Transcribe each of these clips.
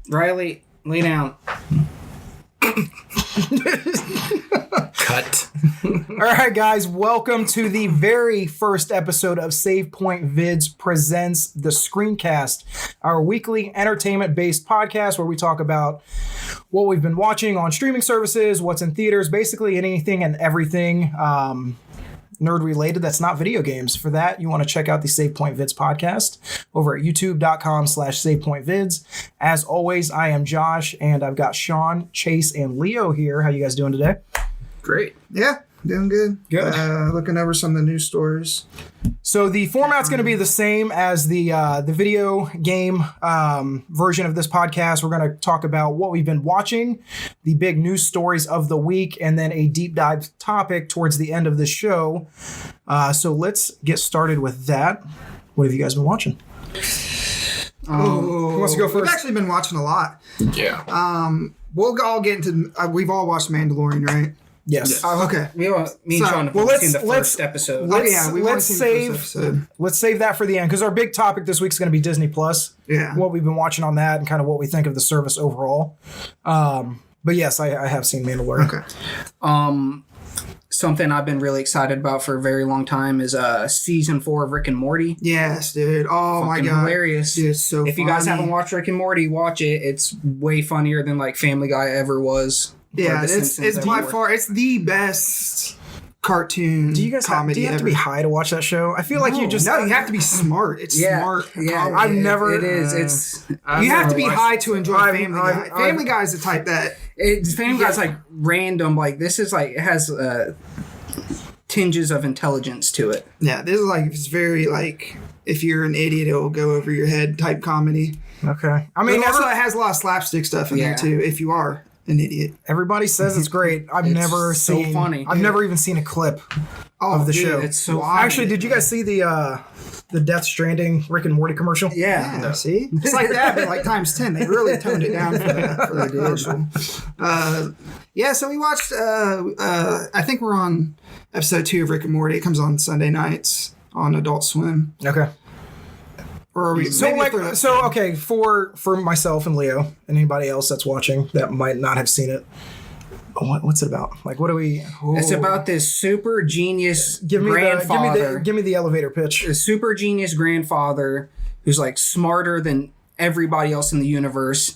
Riley, lay down. Cut. All right, guys, welcome to the very first episode of Save Point Vids presents the Screencast, our weekly entertainment-based podcast where we talk about what we've been watching on streaming services, what's in theaters, basically anything and everything nerd-related that's not video games. For that, you want to check out the Save Point Vids podcast over at youtube.com/SavePointVids. As always, I am Josh, and I've got Sean, Chase, and Leo here. How you guys doing today? Great. Yeah, doing good. Good. Looking over some of the news stories. So the format's going to be the same as the video game version of this podcast. We're going to talk about what we've been watching, the big news stories of the week, and then a deep dive topic towards the end of the show. So let's get started with that. What have you guys been watching? Who wants to go first? We've actually been watching a lot. Yeah. We'll all get into. We've all watched Mandalorian, right? Yes. Okay. Me and Sean have seen the first episode. Let's save that for the end because our big topic this week is going to be Disney Plus. Yeah. What we've been watching on that and kind of what we think of the service overall. But yes, I have seen Mandalorian. Okay. Something I've been really excited about for a very long time is season 4 of Rick and Morty. Yes, dude. Oh my god, hilarious! Dude, it's so. If you guys haven't watched Rick and Morty, watch it. It's way funnier than like Family Guy ever was. Yeah, it's by far the best cartoon. Do you guys comedy do you have to be high to watch that show? I feel like you just you have to be smart. It's smart. Yeah, I've never. It is. It's you have to be high to enjoy Family Guy. Family Guy is the type that Family Guy's like random. Like this is like it has tinges of intelligence to it. Yeah, this is like it's very like if you're an idiot, it will go over your head type comedy. Okay, I mean, it also has a lot of slapstick stuff in there too. If you are an idiot, everybody says it's great. I've never seen. Funny. I've never even seen a clip of the show. It's so funny. Actually, did you guys see the Death Stranding Rick and Morty commercial? Yeah. See, it's like that, but like times 10. They really toned it down for the commercial. Yeah, so we watched. I think we're on episode 2 of Rick and Morty. It comes on Sunday nights on Adult Swim. Okay. Or are we, okay, for myself and Leo and anybody else that's watching that might not have seen it, what's it about? Like, what do we? It's about this super genius grandfather. Give me the elevator pitch. A super genius grandfather who's like smarter than everybody else in the universe.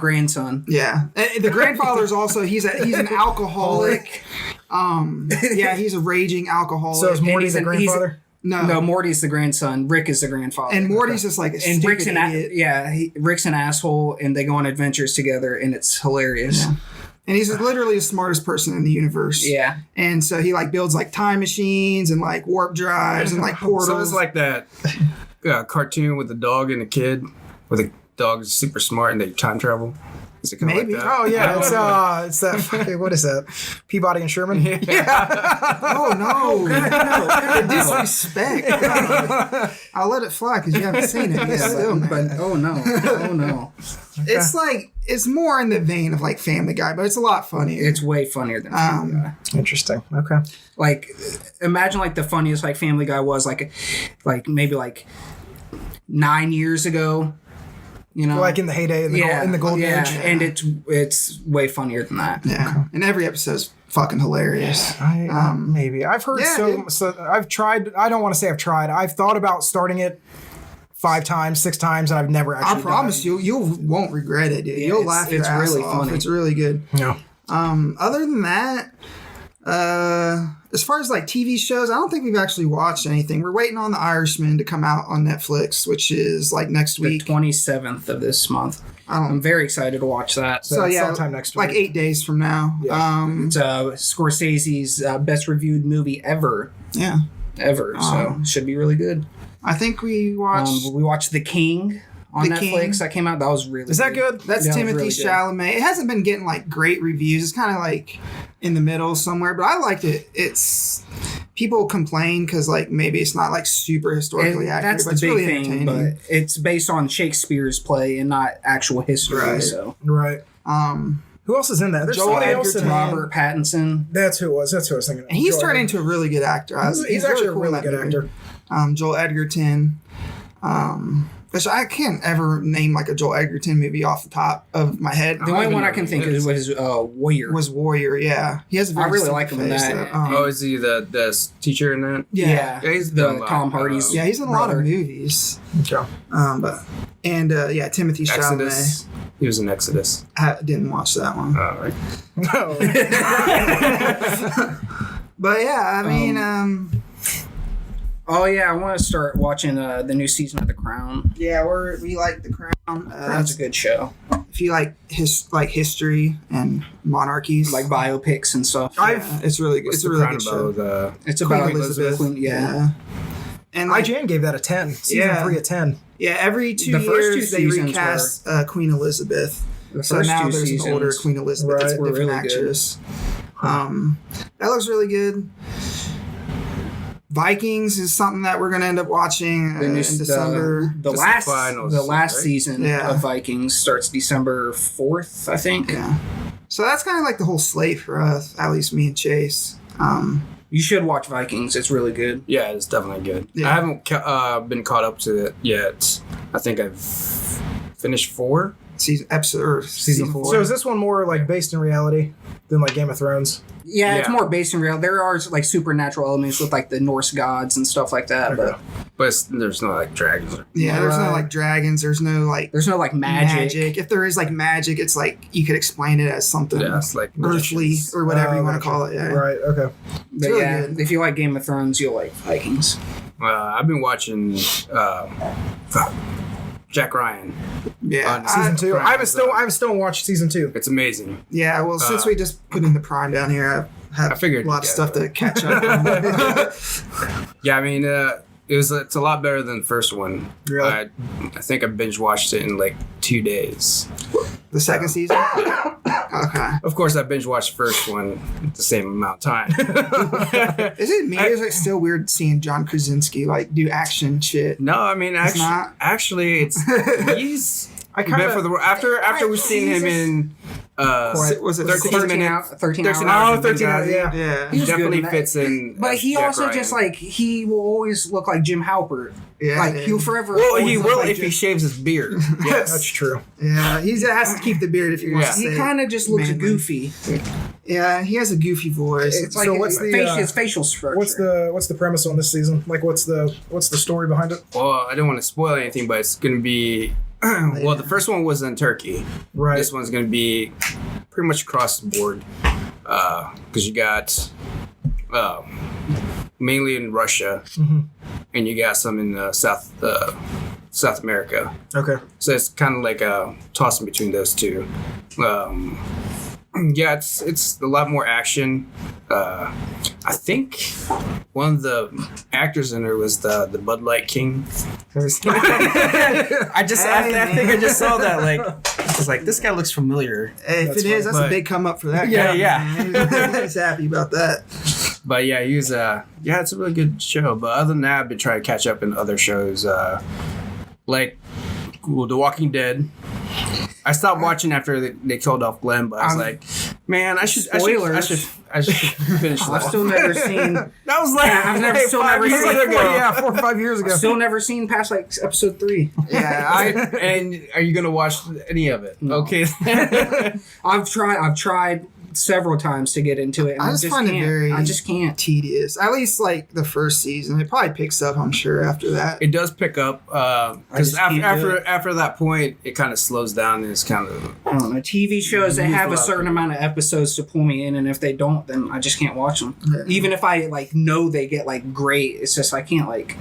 Grandson. Yeah, the grandfather's also he's an alcoholic. Yeah, he's a raging alcoholic. So is Morty the grandfather? No, Morty's the grandson. Rick is the grandfather. And Morty's just like a stupid idiot. Rick's an asshole, and they go on adventures together, and it's hilarious. Yeah. And he's literally the smartest person in the universe. Yeah. And so he like builds like time machines and like warp drives and like portals. So it's like that cartoon with the dog and the kid, where the dog is super smart and they time travel. Is it kind Maybe. of like that? Oh yeah, it's that. Okay, what is that? Peabody and Sherman. Yeah. Oh no! No. Disrespect. I'll let it fly because you haven't seen it yet. Still, but oh no. Okay. It's like it's more in the vein of like Family Guy, but it's a lot funnier. It's way funnier than Family Guy. Interesting. Okay. Like, imagine like the funniest like Family Guy was like maybe like 9 years ago. You know, like in the heyday, in the golden age, and it's way funnier than that. Yeah, and every episode's fucking hilarious. Maybe I've heard so I've tried. I don't want to say I've tried. I've thought about starting it 5 times, 6 times, and I've never actually. I promise you won't regret it, dude. Yeah, you'll laugh your ass really off. funny. It's really good. Yeah. Other than that, as far as like TV shows, I don't think we've actually watched anything. We're waiting on The Irishman to come out on Netflix, which is like next week. The 27th of this month. I'm very excited to watch that. So yeah, sometime next week. Like 8 days from now. Yeah. It's Scorsese's best reviewed movie ever. Yeah. Ever. So should be really good. I think we watched The King on Netflix. That came out. That was really Is that good? That's Timothy Chalamet. It hasn't been getting like great reviews. It's kind of like in the middle somewhere, but I liked it. It's people complain because like maybe it's not like super historically accurate. That's but the it's big really thing, but it's based on Shakespeare's play and not actual history. Right. So who else is in that? There's Joel somebody else Edgerton. in Robert Pattinson. That's who it was. That's who I was thinking of. And he's Joel turned Edgerton. into a really good actor. He's actually really a really good actor. Joel Edgerton. Which I can't ever name like a Joel Edgerton movie off the top of my head. The only one I can think of was Warrior. Was Warrior, yeah. He has a very I really like him in face that. Is he the teacher in that? Yeah, he's the done a lot. Tom Hardy's. Yeah, he's in a lot of movies. Okay. Timothy Chalamet. Exodus. He was in Exodus. I didn't watch that one. Right. No. But yeah, I mean, Oh yeah, I want to start watching the new season of The Crown. yeah, we like The Crown. Crown's a good show. If you like history and monarchies, Like biopics and stuff. it's really good. It's a really good show. It's Queen about Elizabeth. Yeah. And like, IGN gave that a 10. Season 3 a 10. yeah, every 2 The first years two they seasons recast Queen Elizabeth. The So first now two there's seasons, an older Queen Elizabeth. Right. It's a Were different really good. actress. That looks really good. Vikings is something that we're going to end up watching The in new- December. The Just last the final the last season, season Yeah. of Vikings starts December 4th, I think. Yeah. So that's kind of like the whole slate for us, at least me and Chase. You should watch Vikings. It's really good. Yeah, it's definitely good. Yeah. I haven't been caught up to it yet. I think I've finished 4. Season 4. So is this one more like based in reality than like Game of Thrones? Yeah, it's Yeah. more based in real. There are like supernatural elements with like the Norse gods and stuff like that, but But there's no like dragons. Yeah, there's no Right. like dragons. There's no like there's no like magic. If there is like magic, it's like you could explain it as something Yeah, it's like earthly or whatever you want to gotcha. call it. Yeah. Right, okay. But really yeah, good. if you like Game of Thrones, you'll like Vikings. I've been watching Jack Ryan. Yeah. Season 2. Prime I haven't is, still watched season 2. It's amazing. Yeah. Well, since we just put in the Prime down here, I have I figured a lot of you'd stuff get to catch up on. Yeah, I mean, it's a lot better than the first one. Really? I think I binge watched it in like 2 days. The second season? Okay. Of course, I binge watched the first one at the same amount of time. Is it me or is it still weird seeing John Krasinski like do action shit? No, I mean, not? he's I been for the after we've seen him in Was it 13 13 13 hours. hours. Oh, 13 hours, yeah. Yeah. He's definitely good in that. fits in. But as he Jack also Ryan. just like he will always look like Jim Halpert. Yeah, Like dude. he'll forever. Well, always he look will like if he Jim- shaves his beard. That's true. Yeah, he has to keep the beard if he wants Yeah. to He stay kind of just looks manly. goofy. Yeah, he has a goofy voice. It's like So what's the, his facial structure. What's the premise on this season? Like what's the story behind it? Well, I don't want to spoil anything, but it's going to be. Well, the first one was in Turkey. Right. This one's going to be pretty much across the board because you got mainly in Russia, and you got some in South America. Okay. So it's kind of like a toss in between those two. Yeah, it's a lot more action. I think one of the actors in there was the Bud Light King. I think I just saw that. Like, I was like, this guy looks familiar. Hey, if That's it is, that's funny. a big come up for that Yeah, guy. yeah. He's happy about that. But yeah, he was it's a really good show. But other than that, I've been trying to catch up in other shows, like The Walking Dead. I stopped watching after they killed off Glenn, but I was like, man, I should Spoilers. finish I've that. still never seen. That was like I've never still 5 never years seen. ago. Yeah, 4 or 5 years ago. Still never seen past like episode 3. Yeah, And are you gonna watch any of it? No. Okay. I've tried several times to get into it. And I just find it can't. very- I just can't. tedious. At least like the first season. It probably picks up, I'm sure, after that. It does pick up because just can't do it. after that point, it kind of slows down and it's kind of I don't know. TV shows they Lose have a a lot. certain amount of episodes to pull me in, and if they don't, then I just can't watch them. Yeah. Even if I like know they get like great, it's just I can't like.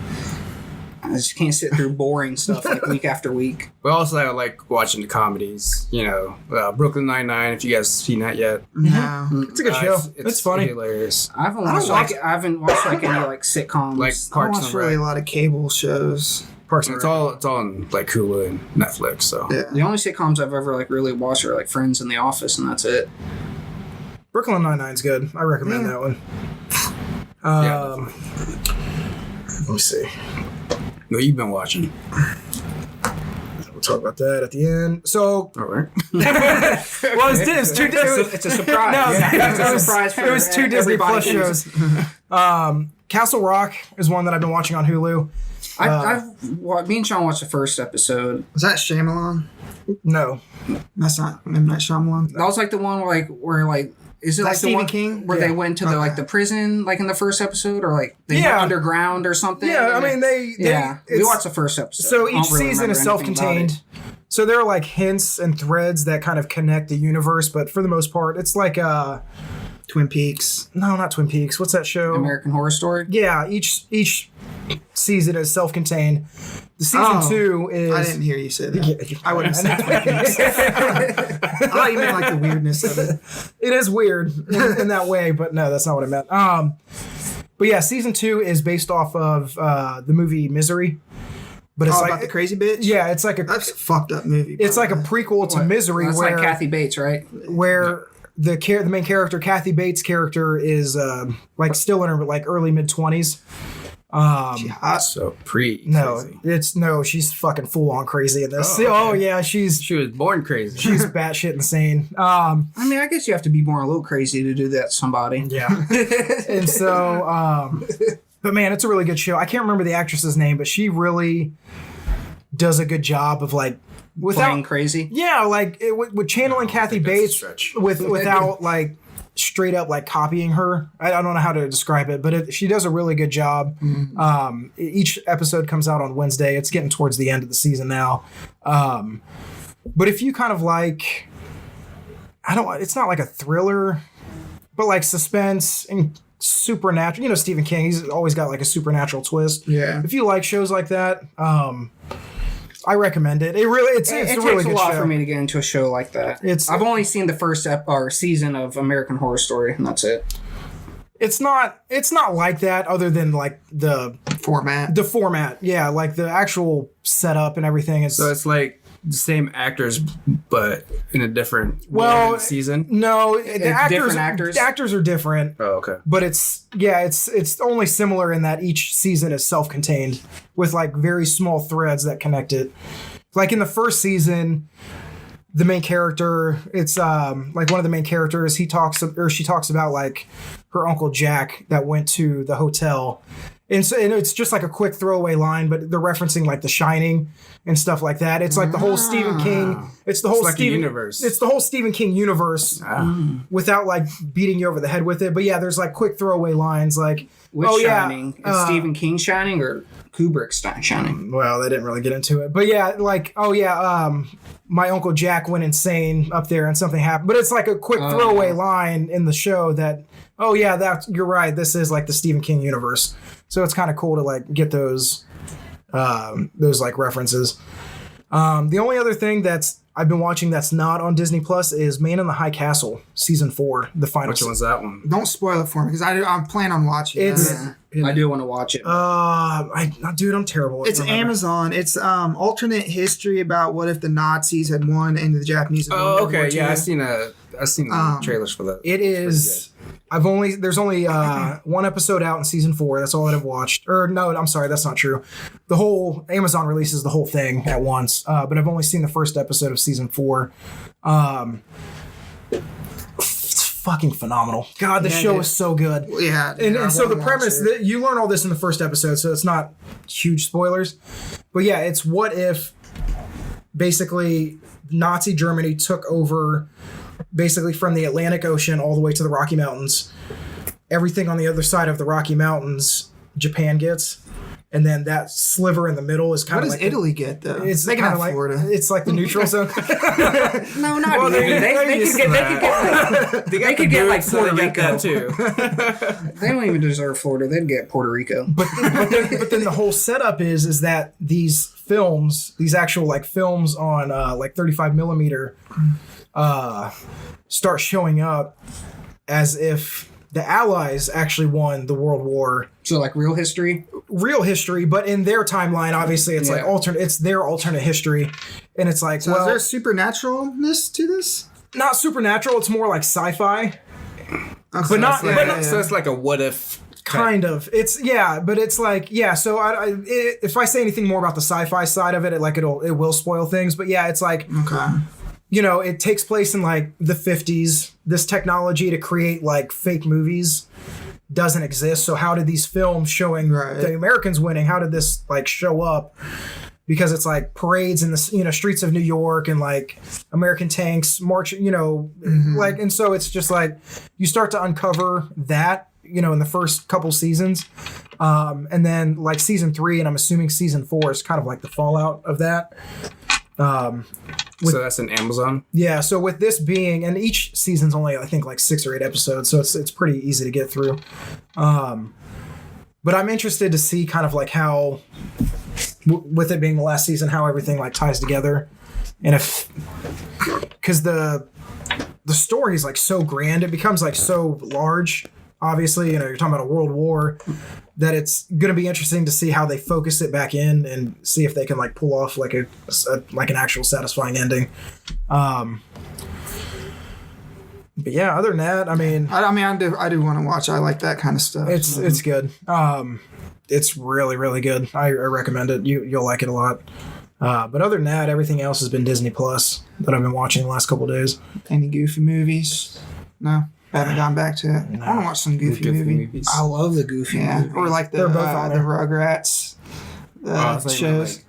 I just can't sit through boring stuff like week after week. But also, I like watching the comedies. You know, Brooklyn Nine-Nine. If you guys seen that yet, No. It's a good show. It's funny. hilarious. I haven't I watched don't watch- I haven't watched like any like sitcoms. Like I Parks watch and really a Rec. lot of cable shows. Parks and It's Rec. all on like Hulu and Netflix. So Yeah. The only sitcoms I've ever like really watched are like Friends and The Office, and that's it. Brooklyn Nine-Nine's good. I recommend that one. Let me see. no, you've been watching. We'll talk about that at the end. So, All right. well, it's two Disney. It's a surprise. No, Yeah, it was- surprise for it was 2 Disney everybody. Plus shows. Castle Rock is one that I've been watching on Hulu. Me and Sean watched the first episode. Was that Shyamalan? No. That's not M. Night Shyamalan. That was like the one where is it That like the Stephen one King? where Yeah. they went to the prison like in the first episode, or like they Yeah. went underground or something? Yeah, I mean we we watched the first episode. So I don't each really season remember is anything about self-contained. it. So there are like hints and threads that kind of connect the universe, but for the most part, it's like Twin Peaks. no, not Twin Peaks. What's that show? American Horror Story. Yeah, each season is self-contained. The season 2 is. I didn't hear you say that. Yeah, I wouldn't say Twin Peaks. I thought you meant like the weirdness of it. It is weird in that way, but no, that's not what I meant. But yeah, season 2 is based off of the movie Misery. But it's About the crazy bitch? yeah, it's like That's a fucked up movie. it's by like a the way. prequel to Misery, That's where like Kathy Bates, right? where the main character, Kathy Bates' character, is like still in her like early mid-20s. She hot. So pre. No, she's fucking full on crazy in this. Oh, okay. Oh yeah, she's She was born crazy. she's batshit insane. I mean, I guess you have to be more a little crazy to do that to somebody. Yeah. And so, but man, it's a really good show. I can't remember the actress's name, but she really does a good job of like Playing crazy. yeah, like with channeling Kathy think that's a Bates stretch. without like straight up like copying her. I don't know how to describe it, but she does a really good job. Each episode comes out on Wednesday. It's getting towards the end of the season now. But if you kind of like, it's not like a thriller, but like suspense and supernatural. You know, Stephen King, he's always got like a supernatural twist. Yeah. If you like shows like that, I recommend it. It really, it's It a takes really a good lot show. for me to get into a show like that. I've only seen the first season of American Horror Story, and that's it. It's not like that, other than like the Format. format. Yeah, like the actual setup and everything is. So it's like the same actors, but in a different season. No, the different actors? The actors are different. Oh, okay. But it's only similar in that each season is self-contained with like very small threads that connect it. Like in the first season, the main character, it's like one of the main characters, she talks about like her Uncle Jack that went to the hotel. And it's just like a quick throwaway line, but they're referencing like The Shining and stuff like that. It's like the whole Stephen King. It's the whole like a Stephen universe. It's the whole Stephen King universe without like beating you over the head with it. But yeah, there's like quick throwaway lines like, Which yeah, Shining? Is Stephen King Shining or Kubrick's Shining? well, they didn't really get into it, but yeah, like, my Uncle Jack went insane up there and something happened. But it's like a quick throwaway line in the show that, you're right. This is like the Stephen King universe. So it's kind of cool to like get those like references. The only other thing I've been watching that's not on Disney Plus is Man in the High Castle season 4, the final. Which one's that one? Don't spoil it for me because I'm planning on watching It's- it. I do want to watch it. Dude, I'm terrible. at It's remembering. Amazon. It's alternate history about what if the Nazis had won and the Japanese had won Oh, World War okay. Yeah, II. I've seen the trailers for that. It is. There's only one episode out in season 4. That's all that I've watched. Or no, I'm sorry, that's not true. The whole Amazon releases the whole thing at once. But I've only seen the first episode of season 4. It's fucking phenomenal. God, the show is so good. Yeah. And so the premise that you learn all this in the first episode, so it's not huge spoilers. But yeah, it's what if basically Nazi Germany took over basically from the Atlantic Ocean all the way to the Rocky Mountains. Everything on the other side of the Rocky Mountains, Japan gets. And then that sliver in the middle is kind What of does like Italy get though? it's they can kind have of like Florida. it's like the neutral zone. No, not Well, really. they're They used could to get they could get like Puerto Rico too. They don't even deserve Florida. They'd get Puerto Rico. But then the whole setup is that these films, these actual like films on like 35 millimeter, start showing up as if the Allies actually won the World War. So like real history. Real history, but in their timeline, obviously it's like Yeah. alternate. It's their alternate history, and it's like, So well, is there supernaturalness to this? not supernatural. It's more like sci-fi. Okay, not- so- but not- So it's like a what if. Kind of. It's but it's like so. If I say anything more about the sci-fi side of it, it will spoil things. But yeah, it's like Okay. it takes place in like the 50s. This technology to create like fake movies doesn't exist. So how did these films showing the Americans winning, how did this like show up? Because it's like parades in the streets of New York and like American tanks marching, like, and so it's just like you start to uncover that, in the first couple seasons, and then like season 3 and I'm assuming season 4 is kind of like the fallout of that. So that's an Amazon. Yeah. So with this being, and each season's only I think like 6 or 8 episodes, so it's pretty easy to get through. But I'm interested to see kind of like how. With it being the last season, how everything like ties together, and because the story is like so grand, it becomes like so large. Obviously, you're talking about a world war, that it's going to be interesting to see how they focus it back in and see if they can like pull off like like an actual satisfying ending. But yeah, other than that, I do want to watch. I like that kind of stuff. It's good. It's really, really good. I recommend it. You'll like it a lot. But other than that, everything else has been Disney Plus that I've been watching the last couple of days. Any goofy movies? No, I haven't gone back to it. No. I want to watch some goofy movies. I love the goofy movies. Or like the Rugrats shows.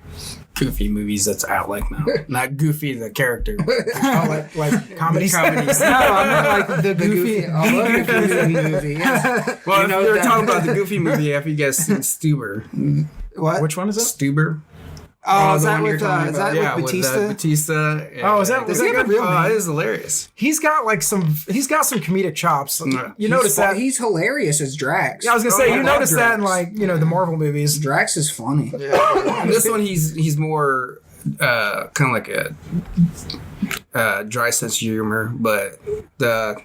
Goofy movies that's out like now. Not Goofy the character. like comedies. No, I meant like the goofy. I love the goofy movie. Yeah. Well, if you're talking about the Goofy movie, have you guys seen Stuber? What? Which one is it? Stuber. Oh, is that with Batista? With Batista. Is that good? It is hilarious. He's got some comedic chops. You notice that he's hilarious as Drax. Yeah, I was gonna say you notice that in like the Marvel movies. Drax is funny. Yeah. And this one he's more kind of like a dry sense of humor, but the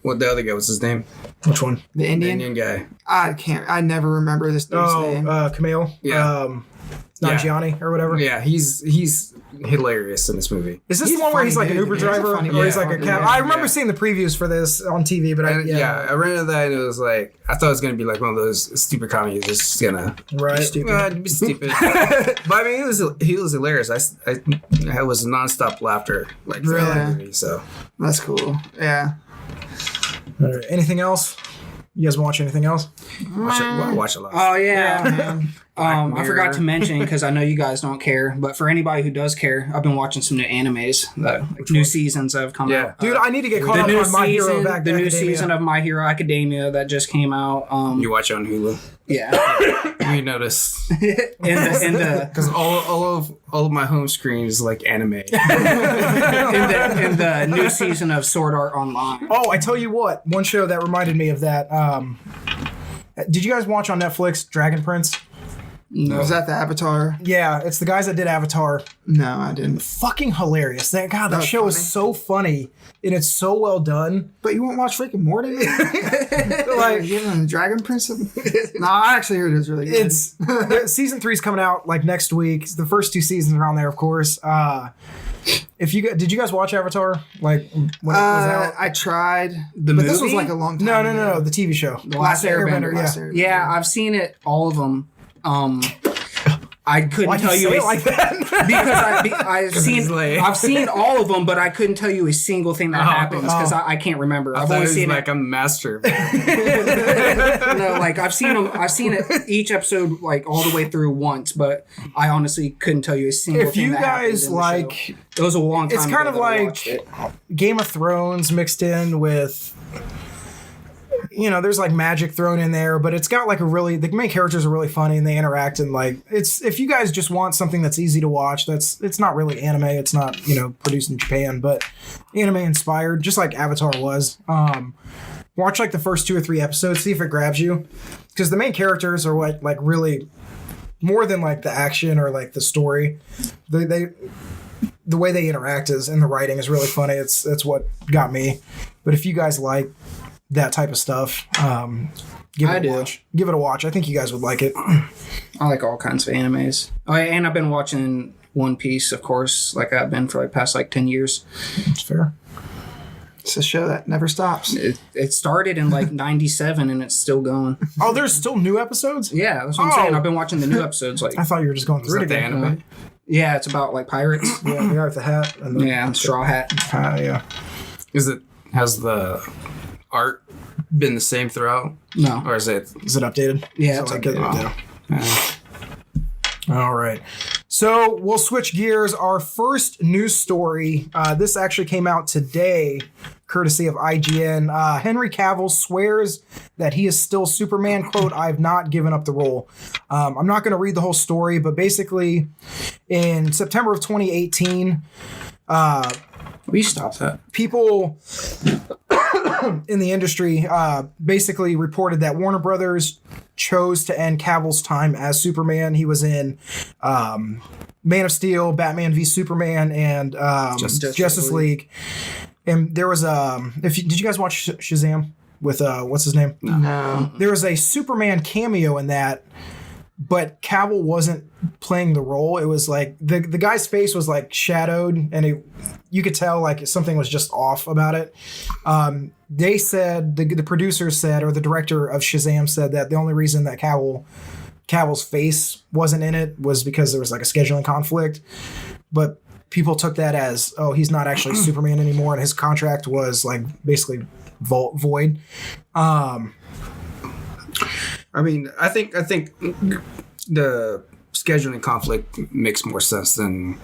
other guy, what's his name? Which one? The Indian? The Indian guy. I never remember this dude's name. Camille. Yeah. Gianni or whatever. Yeah, he's hilarious in this movie. Is this the one where he's like an Uber driver, or he's like a cab? I remember seeing the previews for this on TV, but I ran into that and it was like I thought it was gonna be like one of those stupid comedies that's just gonna be stupid. But I mean, he was hilarious. I was nonstop laughter like throughout the movie. So that's cool. Yeah. All right. Anything else? You guys watch anything else? Watch a lot. Oh yeah. I forgot to mention because I know you guys don't care, but for anybody who does care, I've been watching some new animes. New seasons have come out. Dude, I need to get caught up on My Hero Academia. The new season of My Hero Academia that just came out. You watch it on Hulu? Yeah. We noticed. Because all of my home screen is like anime. in the new season of Sword Art Online. Oh, I tell you what, one show that reminded me of that. Did you guys watch on Netflix Dragon Prince? No. Was that the Avatar? Yeah, it's the guys that did Avatar. No, I didn't. Fucking hilarious. That show is so funny and it's so well done. But you won't watch Rick and Morty? Like giving the Dragon Prince? No, I actually heard it was really good. Season 3's coming out like next week. The first 2 seasons are on there, of course. Did you guys watch Avatar? Like when it was out? I tried, but movie? This was like a long time ago. No, the TV show. The Last Airbender. Yeah, I've seen it, all of them. I couldn't tell you like that because I've seen all of them, but I couldn't tell you a single thing that happens because I can't remember. I've only seen like a master. No, like I've seen them. I've seen it each episode like all the way through once, but I honestly couldn't tell you a single thing. If you guys like, it was a long time. It's kind of like Game of Thrones mixed in with. There's like magic thrown in there, but it's got like the main characters are really funny and they interact and like if you guys just want something that's easy to watch, it's not really anime. It's not, produced in Japan, but anime inspired, just like Avatar was. Watch like the first 2 or 3 episodes, see if it grabs you. Because the main characters are what like really more than like the action or like the story. The way they interact and the writing is really funny. It's what got me. But if you guys like that type of stuff, give it a watch. I think you guys would like it. I like all kinds of animes. Oh, and I've been watching One Piece, of course, like I've been for like past like 10 years. That's fair. It's a show that never stops. It started in like 97 and it's still going. Oh, there's still new episodes? Yeah, that's what I'm saying. I've been watching the new episodes. Like I thought you were just going through it again. Anime? Yeah, it's about like pirates. Yeah, the guy with the hat. And straw hat. Yeah. Has the art been the same throughout? No. Or is it? Is it updated? Yeah, So it's like, All right. So we'll switch gears. Our first news story. This actually came out today, courtesy of IGN. Henry Cavill swears that he is still Superman. Quote, "I've not given up the role." I'm not going to read the whole story, but basically in September of 2018, We stopped that. people in the industry basically reported that Warner Brothers chose to end Cavill's time as Superman. He was in Man of Steel, Batman v Superman, and Justice League. And there was did you guys watch Shazam with what's his name? No. There was a Superman cameo in that, but Cavill wasn't playing the role. It was like the guy's face was like shadowed, and you could tell like something was just off about it. They said the producers said, or the director of Shazam said, that the only reason that Cavill's face wasn't in it was because there was like a scheduling conflict. But people took that as, oh, he's not actually Superman anymore, and his contract was like basically void. I mean, I think the scheduling conflict makes more sense than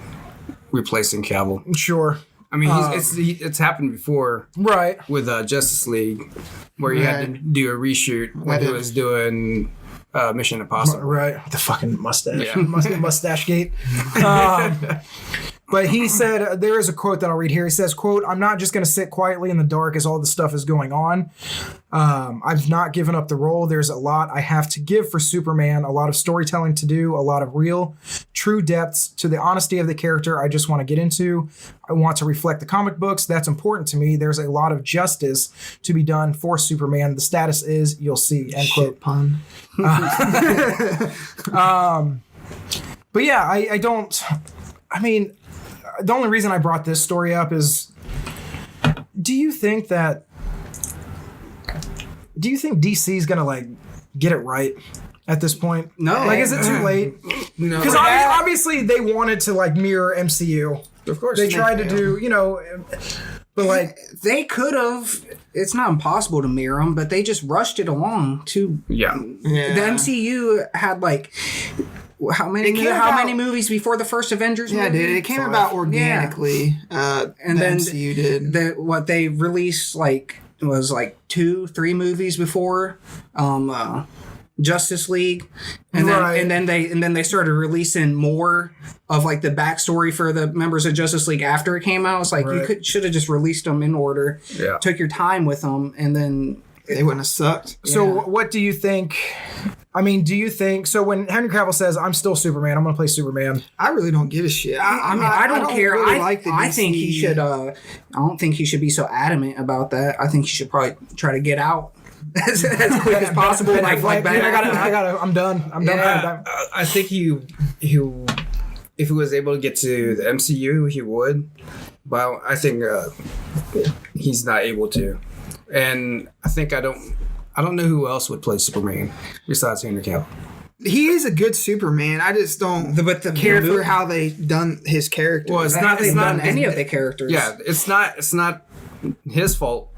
replacing Cavill. Sure. I mean, it's happened before, Right. with Justice League, where you had to do a reshoot when he was doing Mission Impossible. Right. The fucking mustache. Yeah. Mustache gate. But he said, there is a quote that I'll read here. He says, quote, "I'm not just going to sit quietly in the dark as all this stuff is going on. I've not given up the role. There's a lot I have to give for Superman, a lot of storytelling to do, a lot of real, true depths to the honesty of the character I just want to get into. I want to reflect the comic books. That's important to me. There's a lot of justice to be done for Superman. The status is, you'll see," end quote. Shit pun. But yeah, I don't, I mean, the only reason I brought this story up is, do you think DC is going to like get it right at this point? No. Like, is it too late? No, Because obviously they wanted to like mirror MCU. of course They tried to do, but like, They could have. It's not impossible to mirror them, but they just rushed it along too. Yeah. The MCU had like how many movies before the first Avengers Yeah, movie? dude, it came about organically. And the then MCU did. what they released like was like 2-3 movies before Justice League, and then they started releasing more of like the backstory for the members of Justice League after it came out. It's like you should have just released them in order. Yeah. Took your time with them, and then They wouldn't have sucked. so what do you think? I mean, do you think, so when Henry Cavill says, "I'm still Superman, I'm going to play Superman," I really don't give a shit. I mean, I don't care. Really I the think he DC. should. I don't think he should be so adamant about that. I think he should probably try to get out as quick as possible. Ben like Affleck, Ben I Affleck. gotta, I'm done. Yeah, I think he if he was able to get to the MCU, he would. But I think he's not able to. And I think I don't know who else would play Superman besides Henry Cavill. He is a good Superman. I just don't care for how they done his character. Well, it's Not not. they've It's done not any of the characters. Yeah, it's not his fault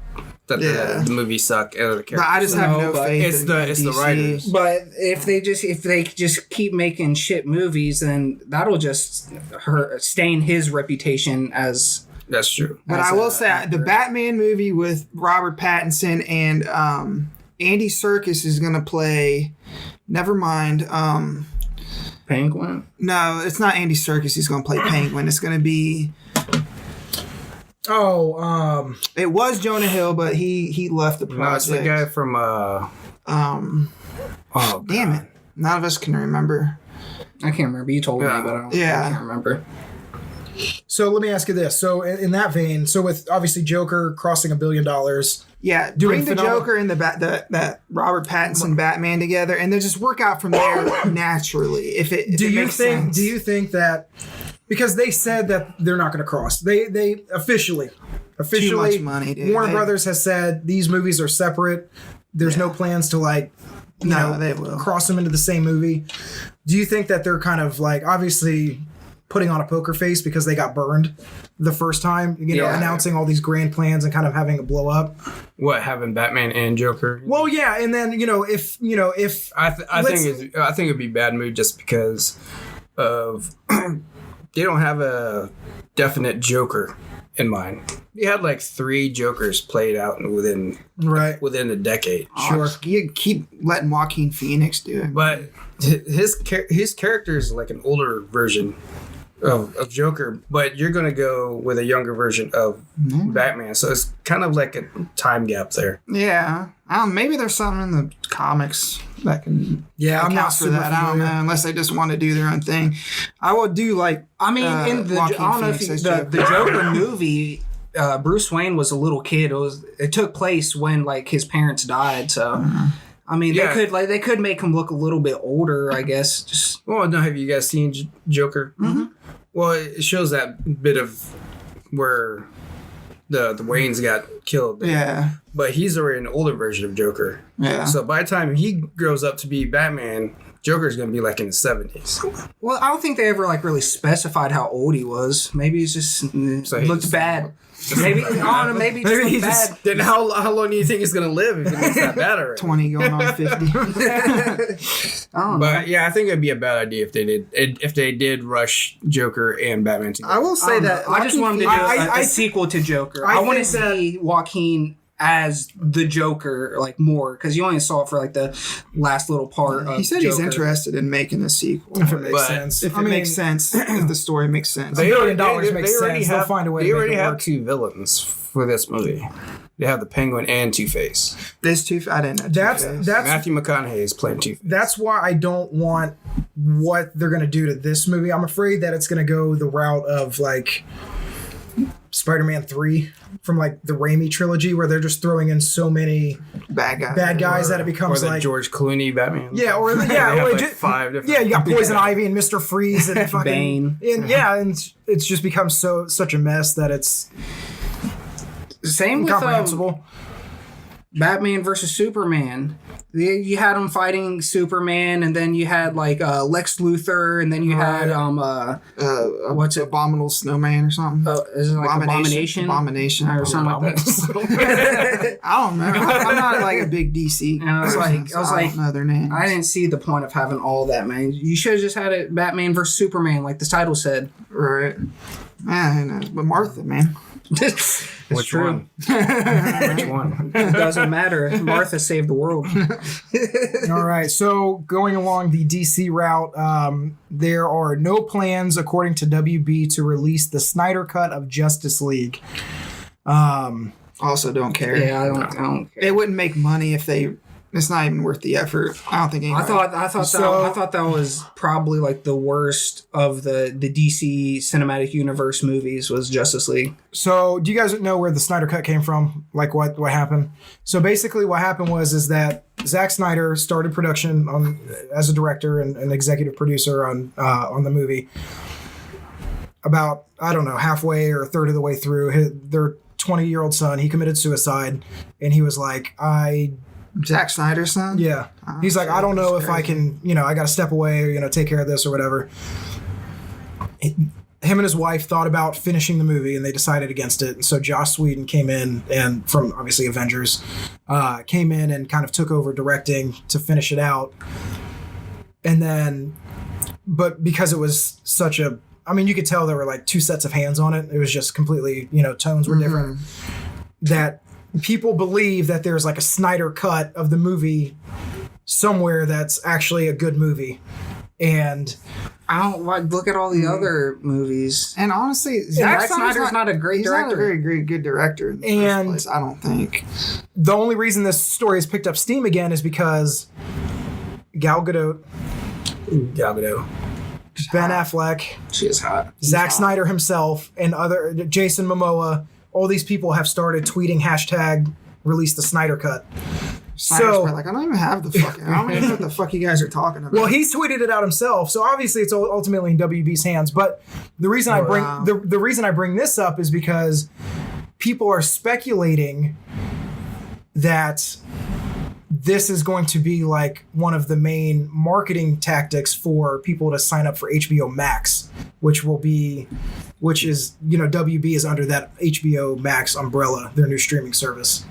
that the movie suck. Or the characters. but I just have no but faith. it's in the DC. writers. But if they just keep making shit movies, then that'll just stain his reputation as. That's true. But I will say the Batman movie with Robert Pattinson and Andy Serkis is going to play. Never mind. Penguin. No, it's not Andy Serkis. He's going to play Penguin. It's going to be. It was Jonah Hill, but he left the project. No, it's the guy from. Damn it! None of us can remember. I can't remember. You told me, but I can't remember. So let me ask you this. So in that vein, so with obviously Joker crossing $1 billion, Yeah, Doing bring the phenomenal- Joker and that Robert Pattinson Batman together, and they'll just work out from there naturally. If it makes sense. Do you think that, because they said that they're not going to cross, they officially Too much money, dude. Warner Brothers has said these movies are separate. There's no plans to like they will cross them into the same movie. Do you think that they're kind of like, obviously putting on a poker face because they got burned the first time, announcing all these grand plans and kind of having it blow up. What, having Batman and Joker? Well, yeah, and then if I think it'd be bad mood just because of they don't have a definite Joker in mind. You had like 3 Jokers played out within a decade. Sure, you keep letting Joaquin Phoenix do it, but his character is like an older version of Joker, but you're gonna go with a younger version of Batman, so it's kind of like a time gap there. Yeah, maybe there's something in the comics that can I'm not for that. I don't know, unless they just want to do their own thing. I would do like in the I don't know if the Joker movie. Bruce Wayne was a little kid. It took place when like his parents died, so. I mean, they could make him look a little bit older, I guess. Well, no, have you guys seen Joker? Mm-hmm. Well, it shows that bit of where the Waynes got killed. Yeah. But he's already an older version of Joker. Yeah. So by the time he grows up to be Batman, Joker's going to be like in the 70s. Well, I don't think they ever like really specified how old he was. Maybe he's just looked bad. Maybe I don't know. Maybe he's bad. Then how long do you think he's gonna live if it's that bad already? 20 going on 50. But yeah, I think it'd be a bad idea if they did rush Joker and Batman together. I will say that I just want them to do a sequel to Joker. I want to see Joaquin as the Joker like more because you only saw it for like the last little part. He said Joker. He's interested in making a sequel if it makes sense. If it makes sense, if the story makes sense. $1 billion makes sense. They'll find a way. They to already make it have work. 2 villains for this movie. They have the Penguin and Two-Face. There's I didn't know. That's Matthew McConaughey is playing Two-Face. That's why I don't want what they're gonna do to this movie. I'm afraid that it's gonna go the route of like Spider-Man 3 from like the Raimi trilogy where they're just throwing in so many bad guys that it becomes like George Clooney Batman. Yeah, or they have like 5 different. Yeah, you got Poison Ivy and Mr. Freeze and fucking Bane. And it's just become such a mess that it's same with incomprehensible. Batman versus Superman. You had them fighting Superman, and then you had like Lex Luthor, and then you had what's it? Abominable Snowman or something? Is it like Abomination or something like that. I don't know. I'm not like a big DC. And I was like, I don't know their names. I didn't see the point of having all that, man. You should have just had it Batman versus Superman, like the title said. Right. Yeah, I know. But Martha, man. Which true. One? Which one? It doesn't matter. Martha saved the world. All right. So going along the DC route, there are no plans, according to WB, to release the Snyder Cut of Justice League. Also, don't care. Yeah, I don't care. It wouldn't make money if they. It's not even worth the effort. I don't think anybody. I thought that was probably like the worst of the DC cinematic universe movies was Justice League. So do you guys know where the Snyder Cut came from? Like what happened? So basically what happened is that Zack Snyder started production as a director and executive producer on the movie. About, I don't know, halfway or a third of the way through, their 20-year-old son, he committed suicide, and he was like, Zack Snyder's son? Yeah. He's like, I don't know if I can, I got to step away or, take care of this or whatever. Him and his wife thought about finishing the movie and they decided against it. And so Joss Whedon came in and from obviously Avengers, came in and kind of took over directing to finish it out. And then, but because it was such a, you could tell there were like 2 sets of hands on it. It was just completely, tones were different. That people believe that there's like a Snyder cut of the movie somewhere that's actually a good movie. And I don't look at all the other movies. And honestly, Zack Snyder's not a great director. He's not a very good director in the first place, I don't think. The only reason this story has picked up steam again is because Gal Gadot, Ben Affleck, she is hot. Zack Snyder himself, and Jason Momoa. All these people have started tweeting hashtag release the Snyder Cut. So like, I don't even have the fucking. I don't even know what the fuck you guys are talking about. Well, he's tweeted it out himself, so obviously it's ultimately in WB's hands. But the reason the reason I bring this up is because people are speculating that this is going to be like one of the main marketing tactics for people to sign up for HBO Max, which is, WB is under that HBO Max umbrella, their new streaming service.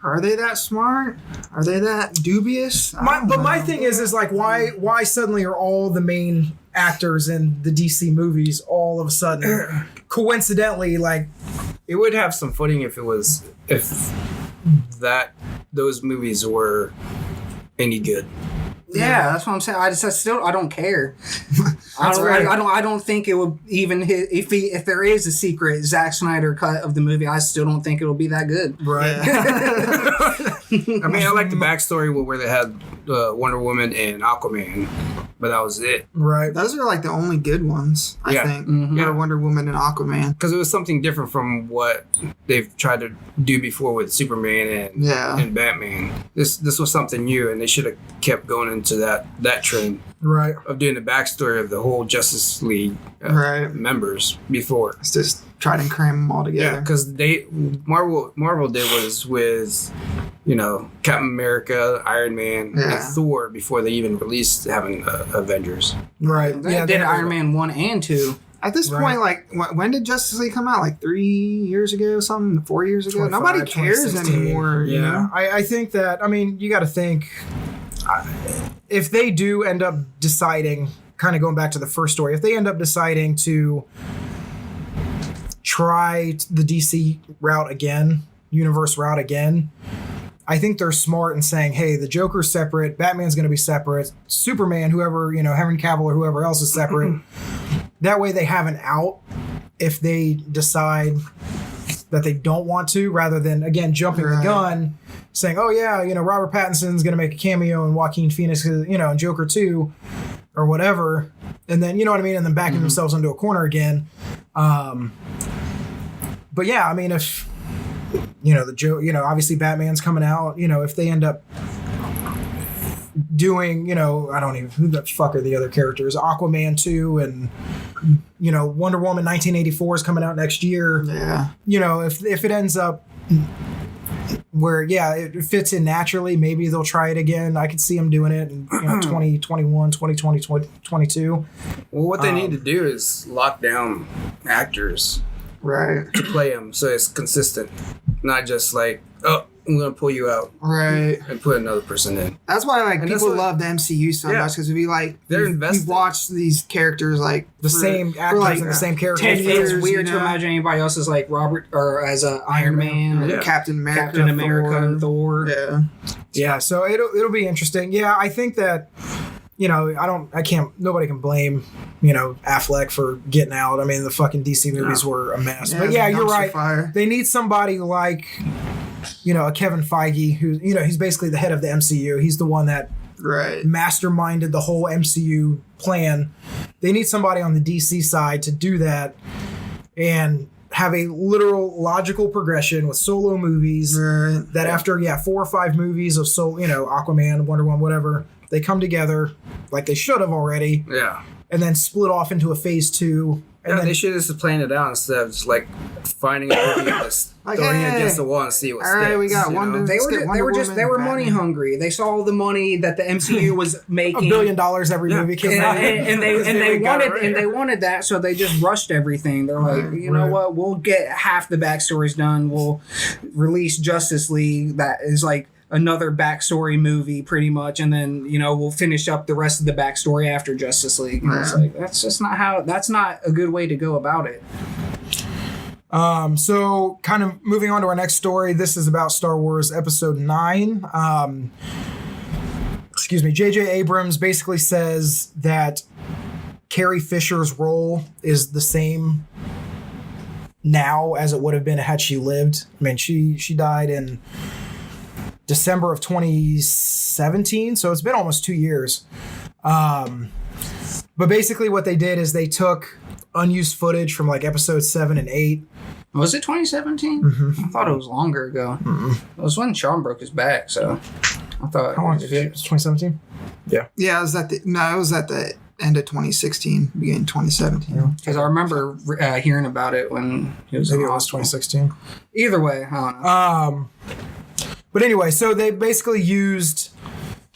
Are they that smart? Are they that dubious? My thing is like, why suddenly are all the main actors in the DC movies all of a sudden, coincidentally, like... It would have some footing if those movies were any good. Yeah, that's what I'm saying. I don't care. I don't think it would even hit if there is a secret Zack Snyder cut of the movie. I still don't think it'll be that good. Right. I mean, I like the backstory where they had Wonder Woman and Aquaman, but that was it. Right. Those are like the only good ones, I think. Mm-hmm. Yeah, Wonder Woman and Aquaman. Because it was something different from what they've tried to do before with Superman and Batman. This was something new, and they should have kept going into that trend. Right. Of doing the backstory of the whole Justice League members before. It's just try to cram them all together. Yeah, because Marvel did was with, Captain America, Iron Man, and Thor before they even released having Avengers. Right. They did Iron Man 1 and 2. At this point, like, when did Justice League come out? Like 3 years ago, 4 years ago? Nobody cares anymore. Yeah. You know? I think that, you got to think... if they do end up deciding, kind of going back to the first story, if they end up deciding to try the DC route again, universe route again, I think they're smart in saying, hey, the Joker's separate, Batman's going to be separate, Superman, whoever, Henry Cavill or whoever else is separate. That way they have an out if they decide that they don't want to, rather than, again, jumping the gun, saying, oh, yeah, Robert Pattinson's going to make a cameo in Joaquin Phoenix, in Joker 2 or whatever. And then, and then backing themselves into a corner again. But yeah, if, obviously Batman's coming out, if they end up doing, I don't even, who the fuck are the other characters? Aquaman 2 and, Wonder Woman 1984 is coming out next year. Yeah. If it ends up where, it fits in naturally, maybe they'll try it again. I could see them doing it in 2021, 2020, 2022. Well, what they need to do is lock down actors. Right. To play them so it's consistent. Not just like, oh, I'm going to pull you out. Right. And put another person in. That's why people love the MCU so much, because we've watched these characters the same actors and the same characters. It's weird to imagine anybody else as like Robert or as Iron Man, Captain America, and Thor. Yeah. Yeah, so it'll be interesting. Yeah, I think that nobody can blame, Affleck for getting out. The fucking DC movies were a mess. Yeah, but yeah, you're right. Fire. They need somebody like, a Kevin Feige, who, he's basically the head of the MCU. He's the one that masterminded the whole MCU plan. They need somebody on the DC side to do that and have a literal logical progression with solo movies that after 4 or 5 movies of Aquaman, Wonder Woman, whatever, they come together like they should have already. Yeah. And then split off into a phase 2. And they should have just planned it out instead of just like finding a movie and just throwing it against the wall and see what sticks. All right, we got Wonder Woman. They were money hungry. They saw the money that the MCU was making. $1 billion every movie came out. And they wanted that, so they just rushed everything. They're like, you know what? We'll get half the backstories done. We'll release Justice League. That is like another backstory movie pretty much, and then we'll finish up the rest of the backstory after Justice League. And it's like, that's not a good way to go about it. So kind of moving on to our next story, this is about Star Wars Episode 9. J.J. Abrams basically says that Carrie Fisher's role is the same now as it would have been had she lived. She died in December of 2017, so it's been almost 2 years. But basically what they did is they took unused footage from like episodes 7 and 8. Was it 2017? Mm-hmm. I thought it was longer ago. Mm-hmm. It was when Sean broke his back, so I thought... How long? It was 2017? Yeah. Yeah, it was at the end of 2016, beginning 2017. Because I remember hearing about it when he was in Maybe it was 2016. Either way, I don't know. But anyway, so they basically used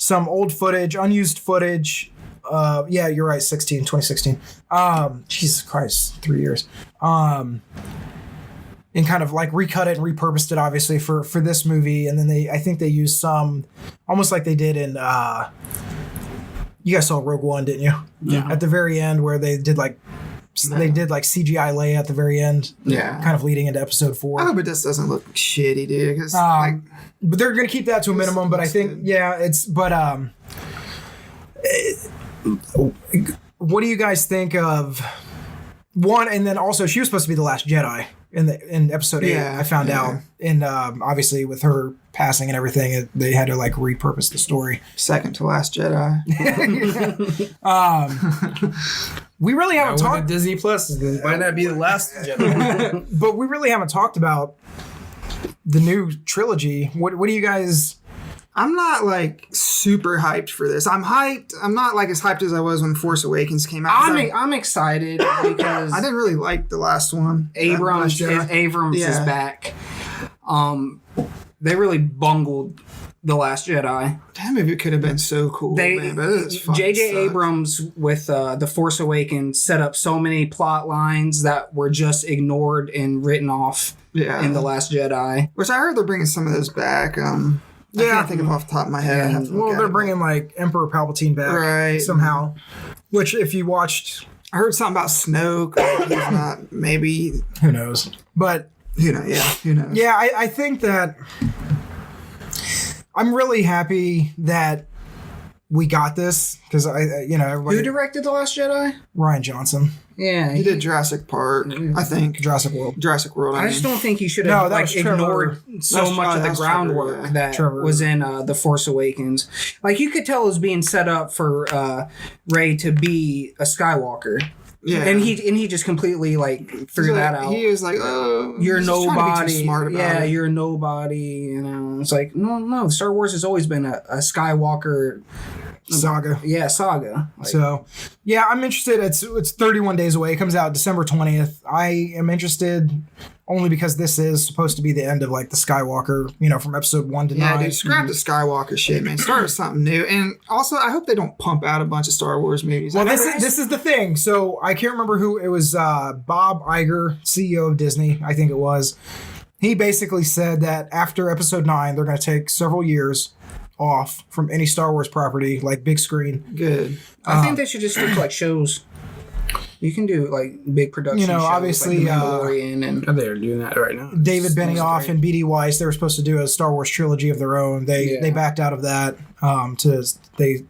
some old footage, unused footage. Yeah, you're right. 2016. Jesus Christ, 3 years. And kind of like recut it and repurposed it, obviously for this movie. And then I think they used some, almost like they did in. You guys saw Rogue One, didn't you? Yeah. At the very end, where they did like CGI Leia at the very end. Yeah. Kind of leading into episode 4. I hope it just doesn't look shitty, dude. Because but they're going to keep that to a minimum. But I think, it's, but, what do you guys think of one? And then also, she was supposed to be the last Jedi in episode 8. I found out, and obviously with her passing and everything, they had to like repurpose the story. Second to last Jedi. We really haven't talked. Disney Plus might not be the last Jedi. But we really haven't talked about the new trilogy. What do you guys? I'm not like super hyped for this. I'm hyped. I'm not like as hyped as I was when Force Awakens came out. I'm excited because I didn't really like the last one. Abrams is back. They really bungled The Last Jedi. That movie could have been so cool. J.J. Abrams with The Force Awakens set up so many plot lines that were just ignored and written off in The Last Jedi. Which I heard they're bringing some of those back. I can't think of off the top of my head. They're bringing like Emperor Palpatine back somehow. Which, if you watched, I heard something about Snoke. Like he's not. Maybe who knows? But who knows? Yeah, who knows? Yeah, I think that I'm really happy that we got this because everybody. Who directed The Last Jedi? Rian Johnson. Yeah, he did Jurassic Park. I think Jurassic World. I just don't think he should have ignored so much of the groundwork that was in The Force Awakens. Like you could tell it was being set up for Rey to be a Skywalker. Yeah, and he just completely threw that out. He was like, "Oh, you're nobody." Smart about it. You're nobody. You know, it's like no. Star Wars has always been a Skywalker saga. Yeah, saga. So, yeah, I'm interested. It's 31 days away. It comes out December 20th. I am interested only because this is supposed to be the end of the Skywalker, from episode 1 to 9. Yeah, dude, scrap the Skywalker shit, man. Start with something new. And also, I hope they don't pump out a bunch of Star Wars movies. Well, this is the thing. So I can't remember who it was. Bob Iger, CEO of Disney, I think it was. He basically said that after episode 9, they're going to take several years off from any Star Wars property, like big screen. Good. I think they should just stick to shows. You can do big production shows, obviously, like The Mandalorian and they're doing that right now. David Benioff and B.D. Weiss, they were supposed to do a Star Wars trilogy of their own. They backed out of that. They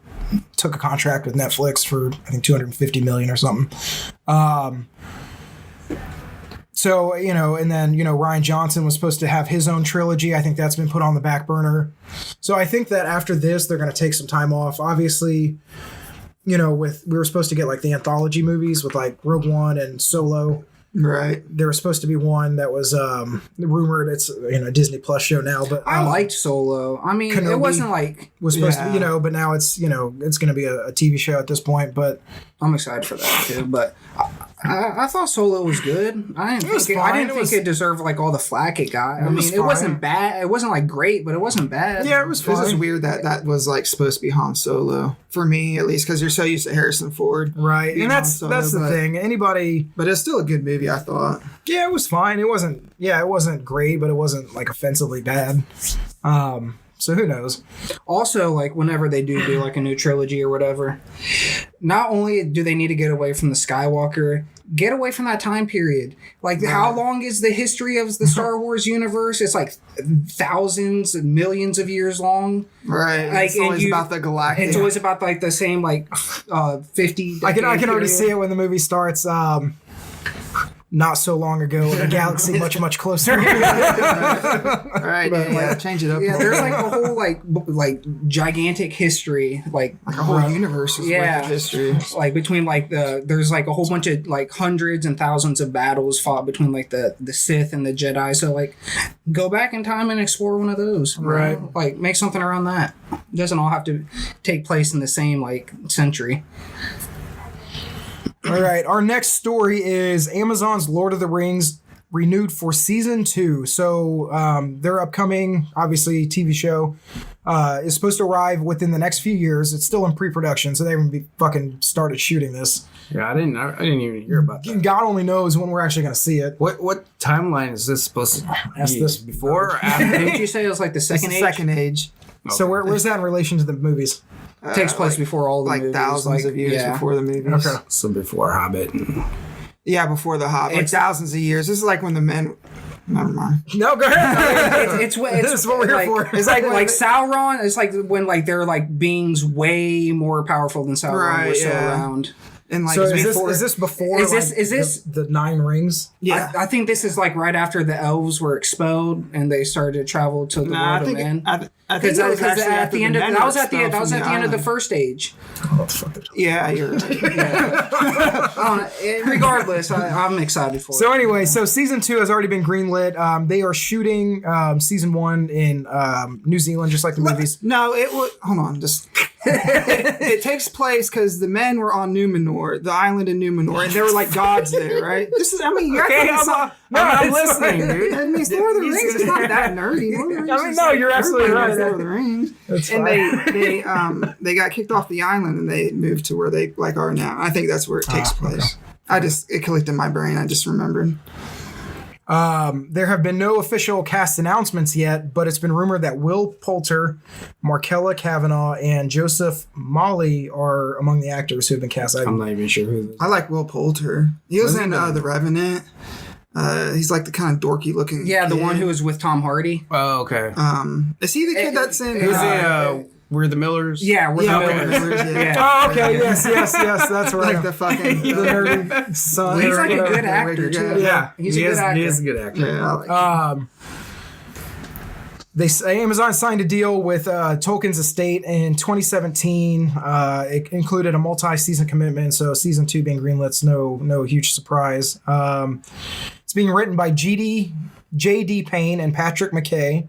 took a contract with Netflix for I think $250 million or something. So, and then, Rian Johnson was supposed to have his own trilogy. I think that's been put on the back burner. So I think that after this, they're going to take some time off. Obviously, we were supposed to get the anthology movies with Rogue One and Solo. Right. There was supposed to be one that was rumored. It's a Disney Plus show now, but I liked Solo. I mean, Kenobi it wasn't was supposed to be, but now it's it's going to be a TV show at this point. But I'm excited for that too. But I thought Solo was good. I didn't think it deserved all the flack it got. I mean, it wasn't bad. It wasn't great, but it wasn't bad. Yeah, it was fine. It's just weird that was supposed to be Han Solo for me, at least, because you're so used to Harrison Ford, right? And that's the thing. But it's still a good movie, I thought. Yeah, it was fine. It wasn't great, but it wasn't offensively bad. So who knows? Also, whenever they do a new trilogy or whatever, not only do they need to get away from the Skywalker, get away from that time period. How long is the history of the Star Wars universe? It's thousands and millions of years long. Right. It's always about the galactic. It's always about the same 50. I can already see it when the movie starts. Not so long ago in a galaxy much, much closer. All right, change it up. Yeah, there's a whole gigantic history, a whole universe is worth of history. Between there's a whole bunch of hundreds and thousands of battles fought between the Sith and the Jedi. So go back in time and explore one of those. Right. Make something around that. It doesn't all have to take place in the same century. All right, our next story is Amazon's Lord of the Rings renewed for season 2. So their upcoming, obviously, TV show is supposed to arrive within the next few years. It's still in pre-production, so they haven't fucking started shooting this. Yeah, I didn't even hear about that. God only knows when we're actually going to see it. What timeline is this supposed to Ask be? this Before or after? Did you say it was like the It's second the age? second age. Okay. So where's that in relation to the movies? Takes place before all the like movies. thousands of years before the movies. Okay. So before Hobbit. And, Yeah, before the Hobbit. Like It's- thousands of years. This is like when the men. Never mind. No, go ahead. It's This is what we're here like, for. It's like Sauron. It's like when like they're like beings way more powerful than Sauron Right, were still yeah. around. And like So is before, this before Is this- like, is this- the Nine Rings? yeah. I think this is like right after the elves were expelled and they started to travel to the Nah, world of men. I think Because that was actually at after the end of men that was were at the expelled that was from at the end of the island. Oh, first age. fuck it. Yeah, you're right. Regardless, I'm excited for So it. anyway, so season 2 has already been greenlit. They are shooting season 1 in New Zealand, just like the movies. No, it would. Hold on, just. It takes place because the men were on Numenor, the island in Numenor, and there were like gods there, right? This is. I mean, you're Okay, I'm listening, dude. I mean, Lord of the Rings is not that nerdy. Lord of the Rings I mean, is no, like- you're absolutely everybody knows right. Lord of the Rings. That's And they got kicked off the island and they moved to where they like are now. I think that's where it takes place. It clicked in my brain. I just remembered. There have been no official cast announcements yet, but it's been rumored that Will Poulter, Markella Kavanaugh, and Joseph Molly are among the actors who have been cast. I'm not even sure who this is. I like Will Poulter. He was Was he in the- The Revenant. He's like the kind of dorky looking. Yeah, the kid. one who was with Tom Hardy. Oh, okay. Is he the kid that's in? Who's We're the Millers? Yeah, we're Yeah, the okay. Millers. Yeah. Oh, okay, yes, that's right. Like the fucking. the nerdy son. He's like a whatever. good actor too. Yeah. he's he a good actor. He is a good actor. Yeah, I like They say Amazon signed a deal with Tolkien's estate in 2017. It included a multi-season commitment, so season 2 being greenlit, no huge surprise. It's being written by J.D. Payne and Patrick McKay. I've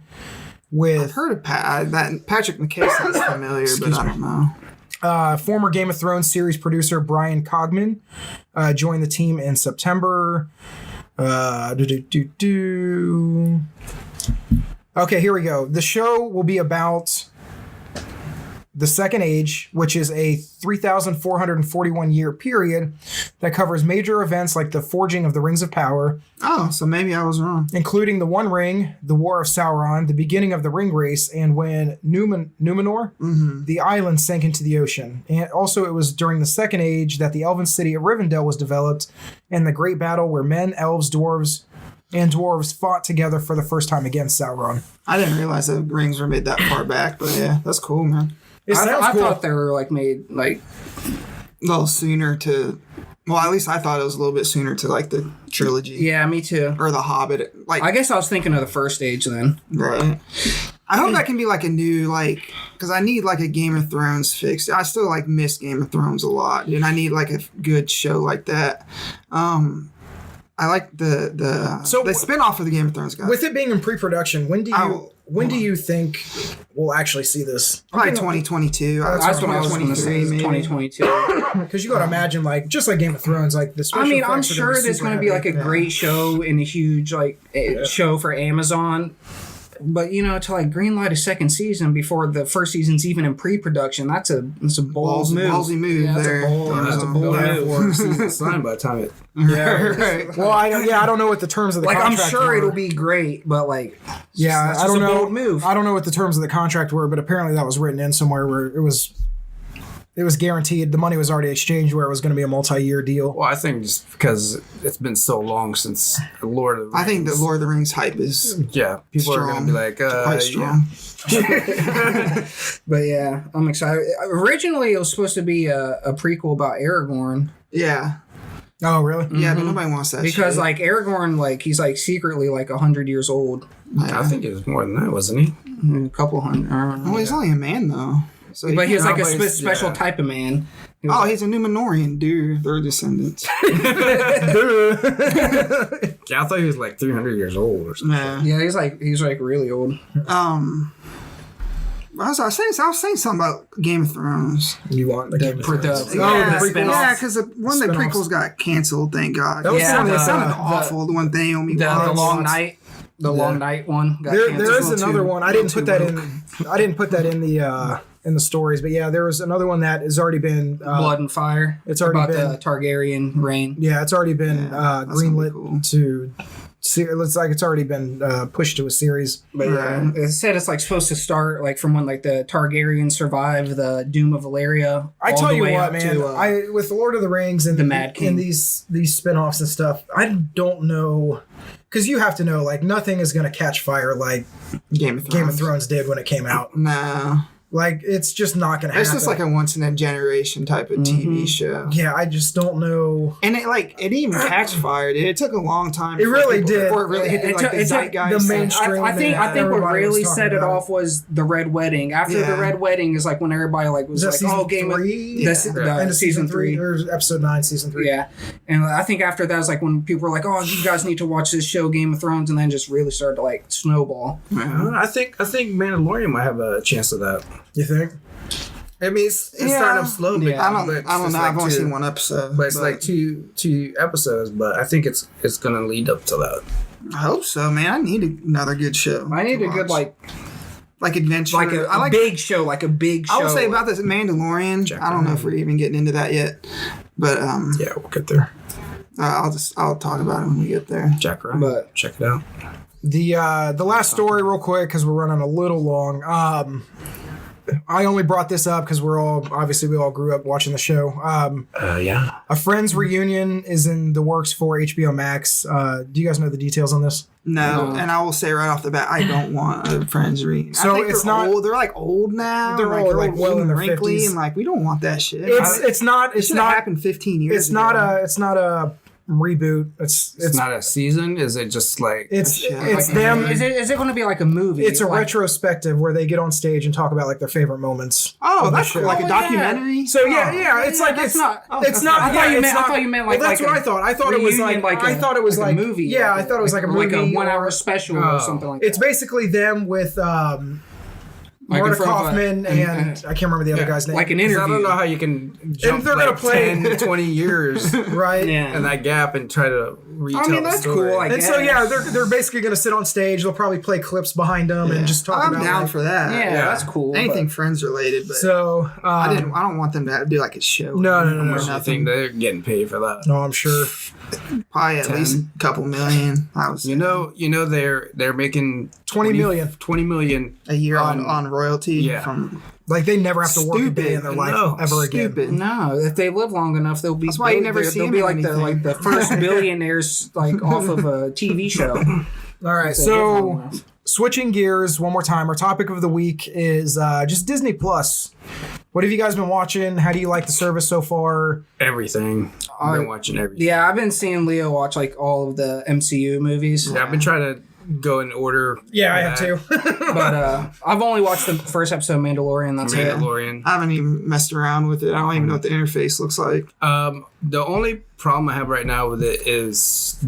With heard of that Patrick McKay sounds familiar, but I don't know. former Game of Thrones series producer Brian Cogman joined the team in September. Okay, here we go. The show will be about the Second Age, which is a 3,441 year period that covers major events like the forging of the Rings of Power, Oh, so maybe I was wrong. including the One Ring, the War of Sauron, the beginning of the Ring Race, and when Numenor, the island, sank into the ocean. And also, it was during the Second Age that the elven city of Rivendell was developed, and the great battle where men, elves, dwarves fought together for the first time against Sauron. I didn't realize the rings were made that far back, but yeah, that's cool, man. It sounds I cool. thought they were like made like A little sooner to. Well, at least I thought it was a little bit sooner to like the trilogy. yeah, me too. Or the Hobbit. Like, I guess I was thinking of the first age then. right. I hope that can be like a new, like, because I need like a Game of Thrones fix. I still like miss Game of Thrones a lot, and I need like a good show like that. I like the spinoff of the Game of Thrones guys. With it being in pre-production, when do you think we'll actually see this? Probably 2022. That's what I was going to say. 2022. Because you got to imagine, like, just like Game of Thrones, like the special I mean, I'm effects are sure gonna be there's super going to be like heavy. a great show and a huge like show for Amazon. But to like greenlight a second season before the first season's even in pre-production, that's a bold move. Ballsy move Yeah, there. that's a bold move. Season signed by the time it. Right. Well, I don't know what the terms of the Like I'm contract sure were. it'll be great, but like Yeah, that's I don't just a know. bold move. I don't know what the terms of the contract were, but apparently that was written in somewhere where it was guaranteed. The money was already exchanged where it was going to be a multi-year deal. Well, I think just because it's been so long since the Lord of the Rings. I think the Lord of the Rings hype is Yeah, people are going to be like, quite strong. But yeah, I'm excited. Originally, it was supposed to be a prequel about Aragorn Yeah. Oh, really? Yeah, but nobody wants that because shit. like Aragorn, like he's like secretly like 100 years old, I think it was more than that, wasn't he? a couple hundred. I don't know. Well, he's only a man, though. So But he was like a Nobody's- special yeah. type of man. He was Oh, like- he's a Numenorian, dude. They're descendants. Yeah, I thought he was like 300 years old or something. Yeah. yeah, he's like really old. I was saying something about Game of Thrones. You want the Game of Thrones? Yeah, because one of the prequels got canceled. Thank God. That was sounded awful. The one thing on me. The long night. The long night one. There is another one. I didn't put that in. I didn't put that in the stories, but yeah, there was another one that has already been Blood and Fire. It's already about been the Targaryen reign. Yeah, it's already been greenlit to. It's like it's already been pushed to a series. But yeah, it said it's like supposed to start like from when like the Targaryens survived the Doom of Valyria. I tell you what, man, with Lord of the Rings and the Mad King and these spin-offs and stuff, I don't know, because you have to know, like, nothing is going to catch fire like Game of Thrones did when it came out. No. Like, it's just not going to happen. It's just like a once-in-a-generation type of TV show. Yeah, I just don't know. And it didn't even catch fire, dude. It took a long time. It really did. Before it really hit the zeitgeist. The mainstream. I think what really set it off was the Red Wedding. After the Red Wedding is like when everybody like was like, oh, Game of season 3 or episode 9, season 3. Yeah, and I think after that was like when people were like, oh, you guys need to watch this show, Game of Thrones, and then just really started to like snowball. I think Mandalorian might have a chance of that. You think? I mean, it's starting up slow. Yeah. I don't know. I've only seen one episode. But it's like two episodes. But I think it's going to lead up to that. I hope so, man. I need another good show. I need a good like adventure. Like a big show. Like a big show. I would say about this Mandalorian. I don't know if we're even getting into that yet. But yeah, we'll get there. I'll talk about it when we get there. Jack Ryan. But check it out. The last story real quick, because we're running a little long. I only brought this up because we all grew up watching the show. Yeah. A Friends reunion is in the works for HBO Max. Do you guys know the details on this? No, and I will say right off the bat, I don't want a Friends reunion. So it's not old. They're like old now. They're all like well in their wrinkly, 50s. and like we don't want that shit. It's not happened 15 years ago. It's not a reboot. It's not a season. Is it just like it's them? Is it going to be like a movie? It's a retrospective where they get on stage and talk about like their favorite moments. Oh, that's cool. Like a documentary. Yeah. So yeah, it's like it's not. I thought you meant like. Well, that's what I thought. I thought it was like. I thought it was like a movie. Yeah, I thought it was like a movie, like a 1 hour special or something like that. It's basically them with. Marta Kaufman and I can't remember the other guy's name. Like an interview. I don't know how you can jump and they're gonna play 10, 20 years right in that gap and try to retell that's the story. cool. And so yeah, they're basically gonna sit on stage. They'll probably play clips behind them and just talk about. I'm down for that. Yeah, that's cool. Anything Friends related. But so I don't want them to do like a show. No. I think they're getting paid for that. No, I'm sure. Probably at least a couple million. You know they're making 20 million a year on royalty. Yeah. From like they never have to work a day in their life ever again. No, if they live long enough, they'll be. That's why you never see they'll be like the first billionaires like off of a TV show. All right, so switching gears one more time. Our topic of the week is just Disney Plus. What have you guys been watching? How do you like the service so far? Everything. I've been watching everything. Yeah, I've been seeing Leo watch like all of the MCU movies. Yeah, I've been trying to go in order. Yeah, I have too. But I've only watched the first episode of Mandalorian. That's Mandalorian. I haven't even messed around with it. I don't even know what the interface looks like. The only problem I have right now with it is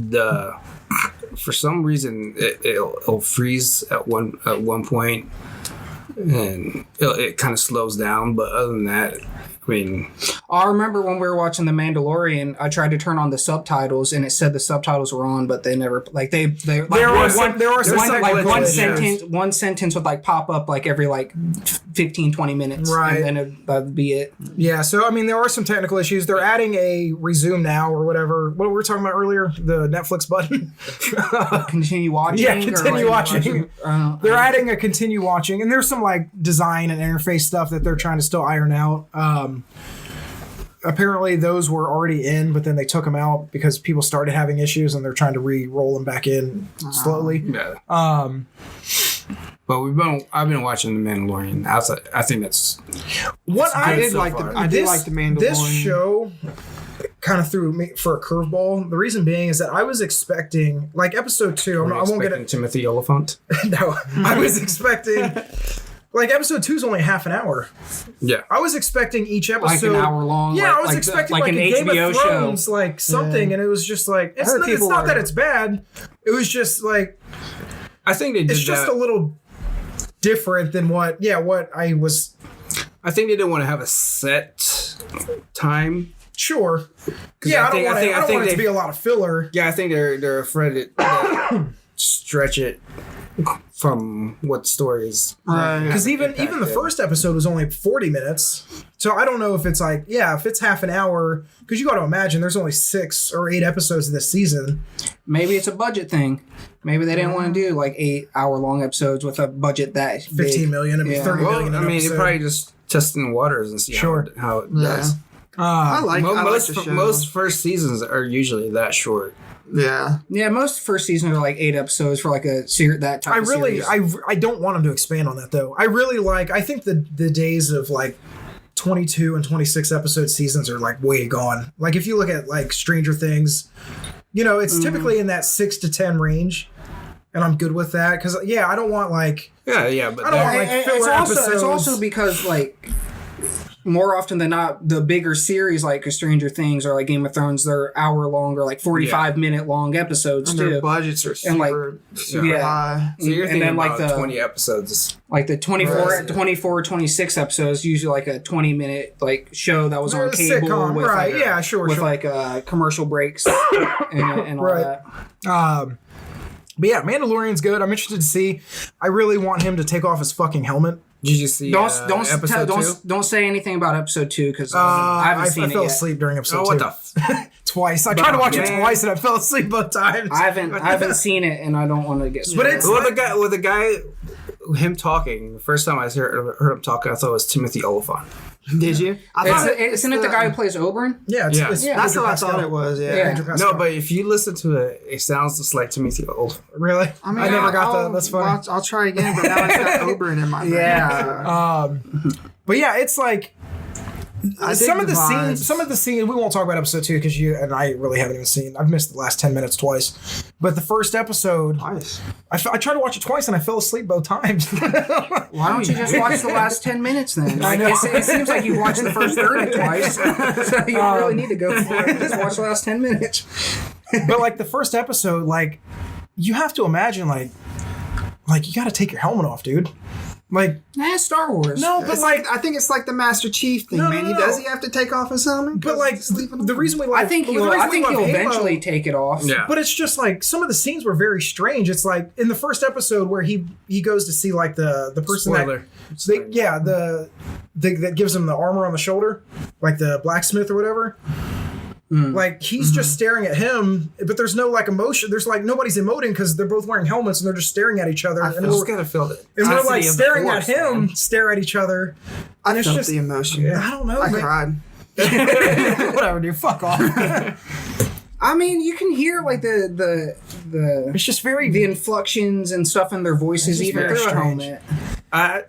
for some reason it'll freeze at one point and it kind of slows down, but other than that, I mean, I remember when we were watching The Mandalorian, I tried to turn on the subtitles and it said the subtitles were on, but they never like one sentence would like pop up like every like 15-20 minutes, right? And then that'd be it. Yeah, so I mean, there are some technical issues. They're adding a resume now or whatever. What we were talking about earlier, the Netflix button. Continue watching. Yeah, continue watching. They're adding a continue watching, and there's some like design and interface stuff that they're trying to still iron out. Apparently those were already in, but then they took them out because people started having issues and they're trying to re-roll them back in slowly. Yeah. But I've been watching The Mandalorian. I think that's what I did like. I did like The Mandalorian. This show kind of threw me for a curveball. The reason being is that I was expecting like episode 2. I won't get it. Timothy Oliphant. No, I was expecting. Like, episode 2 is only half an hour. Yeah. I was expecting each episode... Like an hour long? Yeah, I was expecting like an a Game HBO of Thrones, show. like something, and it was just like... It's not that it's bad. It was just like... I think they did It's just a little different than what I was. I think they didn't want to have a set time. Sure. Yeah, I don't want it to be a lot of filler. Yeah, I think they're afraid to stretch it from what the story is. Because even the first episode was only 40 minutes. So I don't know if it's like, if it's half an hour, because you got to imagine there's only 6 or 8 episodes this season. Maybe it's a budget thing. Maybe they didn't want to do like 8-hour-long episodes with a budget that 15 million, it'd be 30 million. I mean, they're probably just testing the waters and see how it does. I like most first seasons are usually that short. Yeah. Yeah, most first seasons are like 8 episodes for like a that type of series. I don't want them to expand on that though. I think the days of like 22 and 26 episode seasons are like way gone. Like if you look at like Stranger Things, it's typically in that 6 to 10 range. And I'm good with that because I don't want like but I don't want like filler episodes. It's also because like more often than not, the bigger series like Stranger Things or like Game of Thrones, they're hour long or like 45-minute long episodes and too. Their budgets are super high. So you're thinking about like 20 episodes. Like the 24, 26 episodes, usually like a 20-minute like show that was on cable. Sitcom, with right? Like with like commercial breaks and all that. But yeah, Mandalorian's good. I'm interested to see. I really want him to take off his fucking helmet. Did you see don't say anything about episode 2 because I haven't seen it yet. I fell asleep during episode 2. What the twice. I tried to watch it twice and I fell asleep both times. I haven't seen it and I don't want to get spoiled. But it's the guy him talking. The first time I heard him talking, I thought it was Timothy Oliphant. Did you? Isn't it the guy who plays Oberyn? Yeah, that's what I thought it was. Yeah. No, but if you listen to it, it sounds just like Timothy Oliphant. Really? I mean, I never got that. That's funny. I'll try again, but now I got Oberyn in my brain. Yeah. But yeah, it's like some of the scenes. We won't talk about episode 2 because you and I really haven't even seen. I've missed the last 10 minutes twice. But the first episode, twice. I tried to watch it twice and I fell asleep both times. Why don't you just watch the last 10 minutes then? Like, it seems like you watched the first 30 twice, so you don't really need to go for it. Just watch the last 10 minutes. But like the first episode, like you have to imagine like you got to take your helmet off, dude. Like, Star Wars. No, but like I think it's like the Master Chief thing, man. No. Does he have to take off his helmet? But like the reason we like, I think he'll eventually take it off. Yeah. But it's just like some of the scenes were very strange. It's like in the first episode where he goes to see like the person that gives him the armor on the shoulder, like the blacksmith or whatever. Like he's just staring at him, but there's no like emotion. There's like nobody's emoting because they're both wearing helmets and they're just staring at each other. And we're gonna feel it. And we're like staring at him, stare at each other. And I it's felt just the emotion. I don't know. I cried. Whatever, dude. Fuck off. I mean, you can hear like the it's just very the inflections and stuff in their voices even through a helmet. I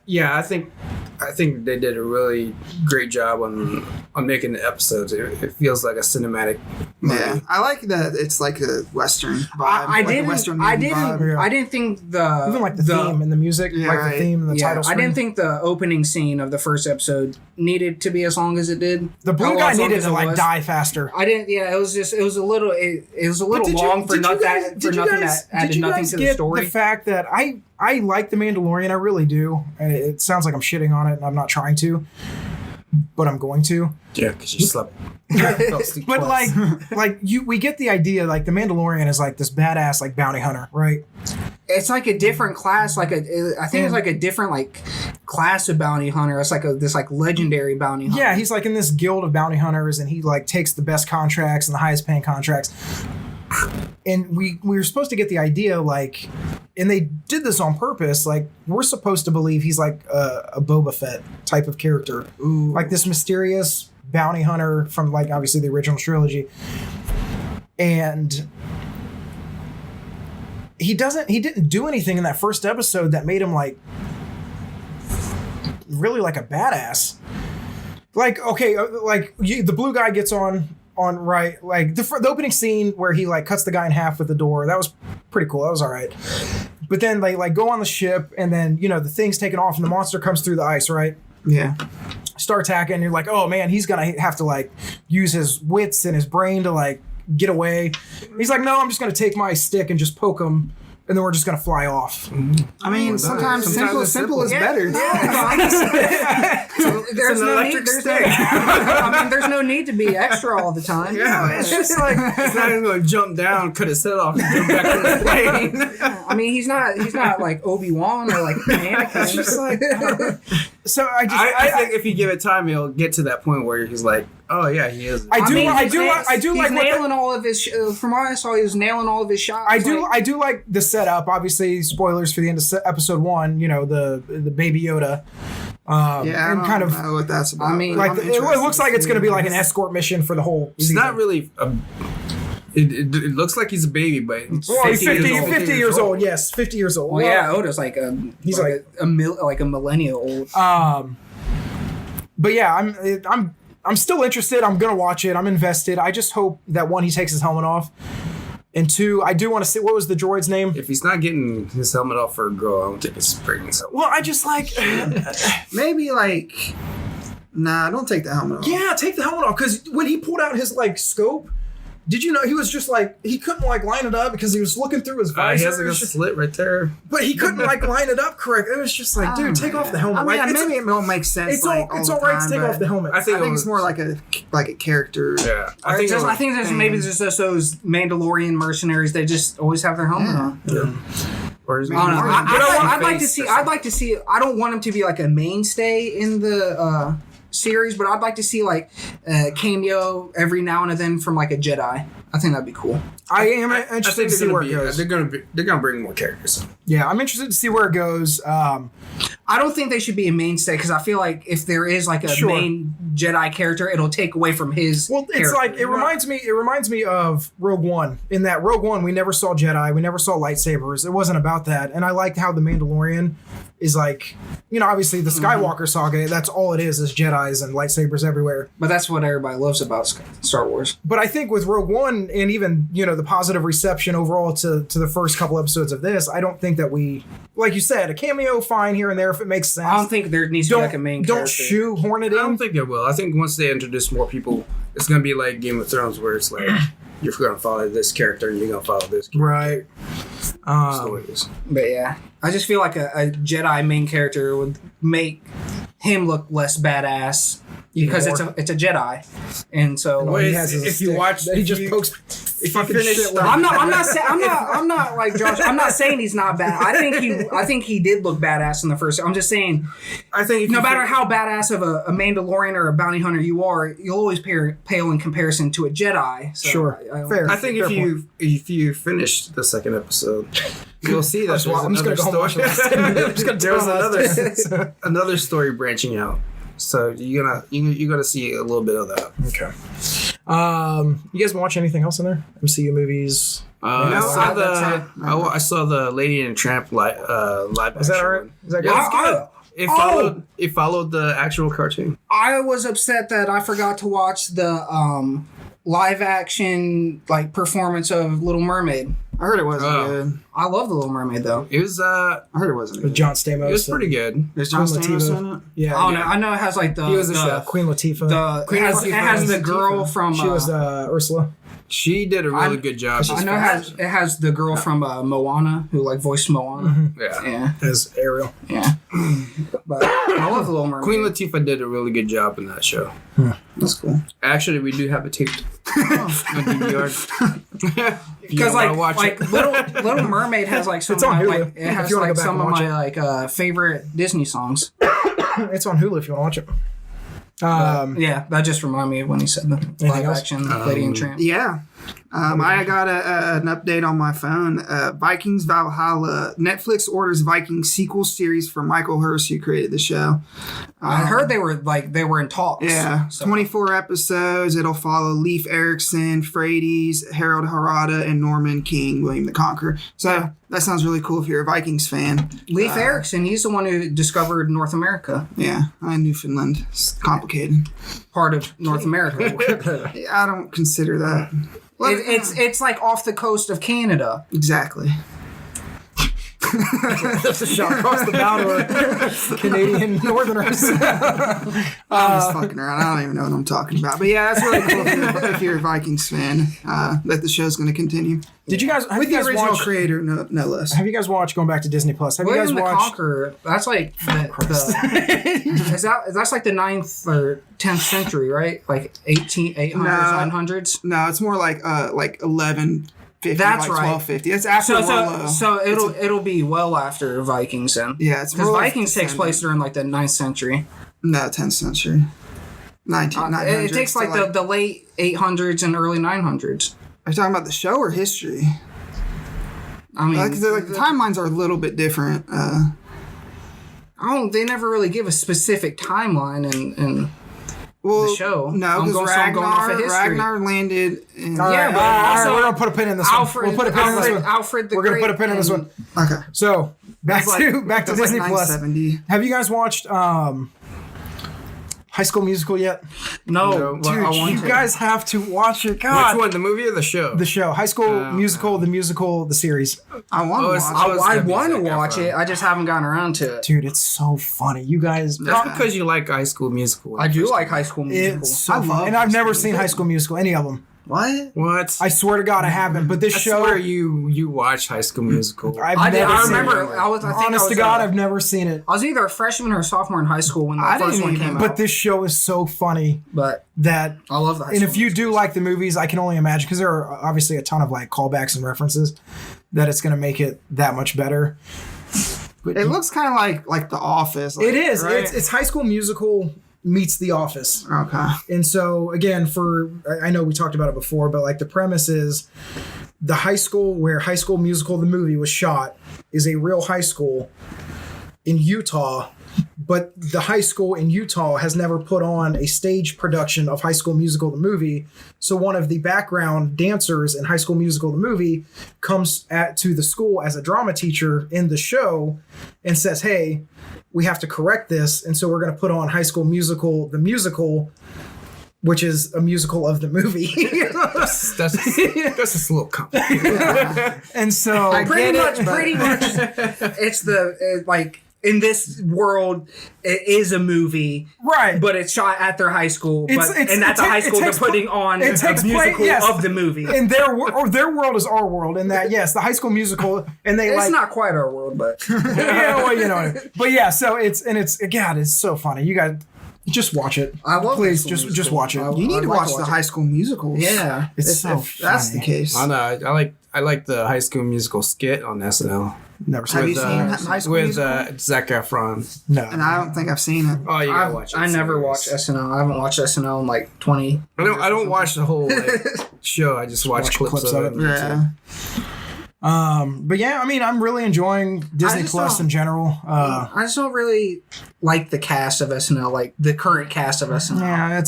think they did a really great job on making the episodes. It feels like a cinematic movie. Yeah, I like that. It's like a Western vibe. I didn't think even like the theme and the music, the theme and the title screen. I didn't think the opening scene of the first episode needed to be as long as it did. The blue guy needed to like die faster. I didn't. Yeah, it was a little long for nothing that added nothing to the story. The fact that I like The Mandalorian, I really do. It sounds like I'm shitting on it, and I'm not trying to, but I'm going to. Yeah, because you slept. But we get the idea. Like The Mandalorian is like this badass like bounty hunter, right? It's like a different class. I think it's like a different like class of bounty hunter. It's like this like legendary bounty hunter. Yeah, he's like in this guild of bounty hunters, and he like takes the best contracts and the highest paying contracts. And we were supposed to get the idea, like, and they did this on purpose. Like, we're supposed to believe he's like a Boba Fett type of character, like this mysterious bounty hunter from like obviously the original trilogy. And he didn't do anything in that first episode that made him like really like a badass. Like, okay, like the blue guy gets on right, like the opening scene where he like cuts the guy in half with the door, that was pretty cool. That was all right. But then they like go on the ship, and then the thing's taken off, and the monster comes through the ice, right? Yeah. Start attacking, and you're like, oh man, he's gonna have to like use his wits and his brain to like get away. He's like, no, I'm just gonna take my stick and just poke him and then we're just gonna fly off. I mean, sometimes simple is better. There's no need. There's no need to be extra all the time. Yeah, it's just like he's not even going to jump down, cut his head off, and jump back in the plane. I mean, he's not like Obi-Wan or like Anakin. It's just like, so I think if you give it time, he'll get to that point where he's like, oh yeah, he is. I do He's like nailing all of his. From what I saw, he was nailing all of his shots. I do like the setup. Obviously, spoilers for the end of episode 1. You know, the Baby Yoda. And I don't know what that's about. I mean, like it looks like it's going to be like an escort mission for the whole He's season. not really. It looks like he's a baby, but he's 50 years old. Yes, 50 years old. Well, yeah, Oda's like he's like a millennial old. But yeah, I'm still interested. I'm gonna watch it. I'm invested. I just hope that 1, he takes his helmet off, and 2, I do want to see what was the droid's name. If he's not getting his helmet off for a girl, I don't think it's pregnant. Well, I just like maybe like. Nah, don't take the helmet off. Yeah, take the helmet off, because when he pulled out his like scope. Did you know he was just like he couldn't like line it up because he was looking through his visor? He has like a slit right there, but he couldn't like line it up correct. It was just like, dude, take off the helmet. I mean, like, maybe it don't make sense. It's all right to take off the helmet. I think it's more like a character. Yeah, I think there's maybe just those Mandalorian mercenaries. They just always have their helmet on. Yeah. Or his I'd like to see. I don't want him to be like a mainstay in the series, but I'd like to see like a cameo every now and then from like a Jedi. I think that'd be cool. I am interested to see where it goes. They're gonna bring more characters. Yeah, I'm interested to see where it goes. I don't think they should be a mainstay because I feel like if there is like a main Jedi character, it'll take away from his. Well, it's character. like it reminds me of Rogue One. In that Rogue One, we never saw Jedi, we never saw lightsabers. It wasn't about that, and I liked how the Mandalorian is like, you know, obviously the Skywalker saga. That's all it is Jedis and lightsabers everywhere. But that's what everybody loves about Star Wars. But I think with Rogue One and even, you know, the positive reception overall to the first couple episodes of this, I don't think that we, like you said, a cameo fine here and there if it makes sense. I don't think there needs to be like a main character. Don't shoehorn it in. I don't think it will. I think once they introduce more people, it's going to be like Game of Thrones where it's like, you're going to follow this character and you're going to follow this character. Right. Stories. But yeah, I just feel like a Jedi main character would make him look less badass because it's a Jedi, and so he has if you watch, he just pokes. If you finish, I'm not like Josh. I'm not saying he's not bad. I think he did look badass in the first. I'm just saying. I think no matter how badass of a Mandalorian or a bounty hunter you are, you'll always pale in comparison to a Jedi. So sure, fair. I think if you finish the second episode, you'll see that I'm just gonna go home watch there's another story branching out. So you're gonna see a little bit of that. Okay. You guys been watching anything else in there? MCU movies? I saw the Lady and the Tramp live. Is that alright? Is that good? Yeah, it followed the actual cartoon. I was upset that I forgot to watch the live action like performance of Little Mermaid. I heard it wasn't good. I love the Little Mermaid though. It was I heard it wasn't good. With John Stamos. It was pretty good. There's John Stamos in it? Yeah. Oh no, I know it has like the Queen Latifah. It has the girl from she was Ursula. She did a really good job. I know it has the girl from Moana who like voiced Moana. Mm-hmm. Yeah. As Ariel. Yeah. But I love the Little Mermaid. Queen Latifah did a really good job in that show. That's cool. Actually, we do have it taped on DVR. Because like Little Mermaid has like some of my favorite Disney songs. It's on Hulu if you want to watch it. Yeah, that just reminded me of when he said the live action Lady and Tramp. Yeah. I got an update on my phone. Vikings Valhalla. Netflix orders Vikings sequel series for Michael Hurst, who created the show. I heard they were in talks. Yeah, so. 24 episodes. It'll follow Leif Erikson, Frades, Harold Harada, and Norman King, William the Conqueror. So that sounds really cool if you're a Vikings fan. Leif Erikson, he's the one who discovered North America. Yeah, Newfoundland. It's complicated. Part of North America. I don't consider that. It's like off the coast of Canada. Exactly. That's a shot across the bow to our Canadian Northerners. I'm just fucking around. I don't even know what I'm talking about. But yeah, that's really cool if you're a Vikings fan, that the show's going to continue. Did you guys with the original creator, no less? Have you guys watched, going back to Disney Plus? Have you guys William the watched Conqueror? That's like that's like the 9th or 10th century, right? Like 800s, 900s. No, it's more like 1150. That's like right. 1250. It's after so it'll be well after Vikings then. Yeah, it's because Vikings takes place during like the 9th century. No, 10th century. 1900s. It takes like the late 800s and early 900s. Are you talking about the show or history? I mean, the timelines are a little bit different. They never really give a specific timeline in the show. No, because Ragnar landed. All right, we're gonna put a pin in this one. We'll put a pin in this one. Alfred the We're gonna put a pin in this one. Okay. So back to Disney Plus. Have you guys watched High School Musical yet? No, dude, you guys have to watch it. God. Which one, the movie or the show? The show, High School Musical, the musical, the series. I want to watch it. I want to watch it. I just haven't gotten around to it. Dude, it's so funny. You guys. That's because you like High School Musical. I do like High School Musical. It's so fun. And I've never seen High School Musical, any of them. What? I swear to God, I haven't. But this show, swear you watch High School Musical. I've never seen it. Honest to God, I've never seen it. I was either a freshman or a sophomore in high school when the first one came out. But this show is so funny. But that I love that. And if you do like the movies, I can only imagine, because there are obviously a ton of like callbacks and references, that it's going to make it that much better. But it looks kind of like The Office. It is. Right? It's High School Musical meets The Office. Okay. And so again, I know we talked about it before, but like the premise is the high school where High School Musical the movie was shot is a real high school in Utah, but the high school in Utah has never put on a stage production of High School Musical the movie. So one of the background dancers in High School Musical the movie comes to the school as a drama teacher in the show and says, "Hey, we have to correct this, and so we're going to put on High School Musical the musical, which is a musical of the movie." that's just a little complicated. And so pretty much, it's like in this world, it is a movie, right? But it's shot at their high school, and at the high school they're putting on a musical of the movie. And their world is our world. In that, yes, the High School Musical, and it's not quite our world, but yeah, well, you know. But yeah, so it's God, it's so funny. You guys just watch it. I love. Please, just watch it. You need to watch the High School Musicals. Yeah, it's so funny. That's the case. I know. I like the High School Musical skit on SNL. Never seen it. Have you seen High School Musical? Zac Efron. No, and I don't think I've seen it. Oh, you gotta watch it. I never watched SNL. I haven't watched SNL in like 20. I don't watch the whole show. I just watch clips of it. Yeah. But yeah, I mean, I'm really enjoying Disney Plus in general. I just don't really like the cast of SNL, like the current cast of SNL. Yeah,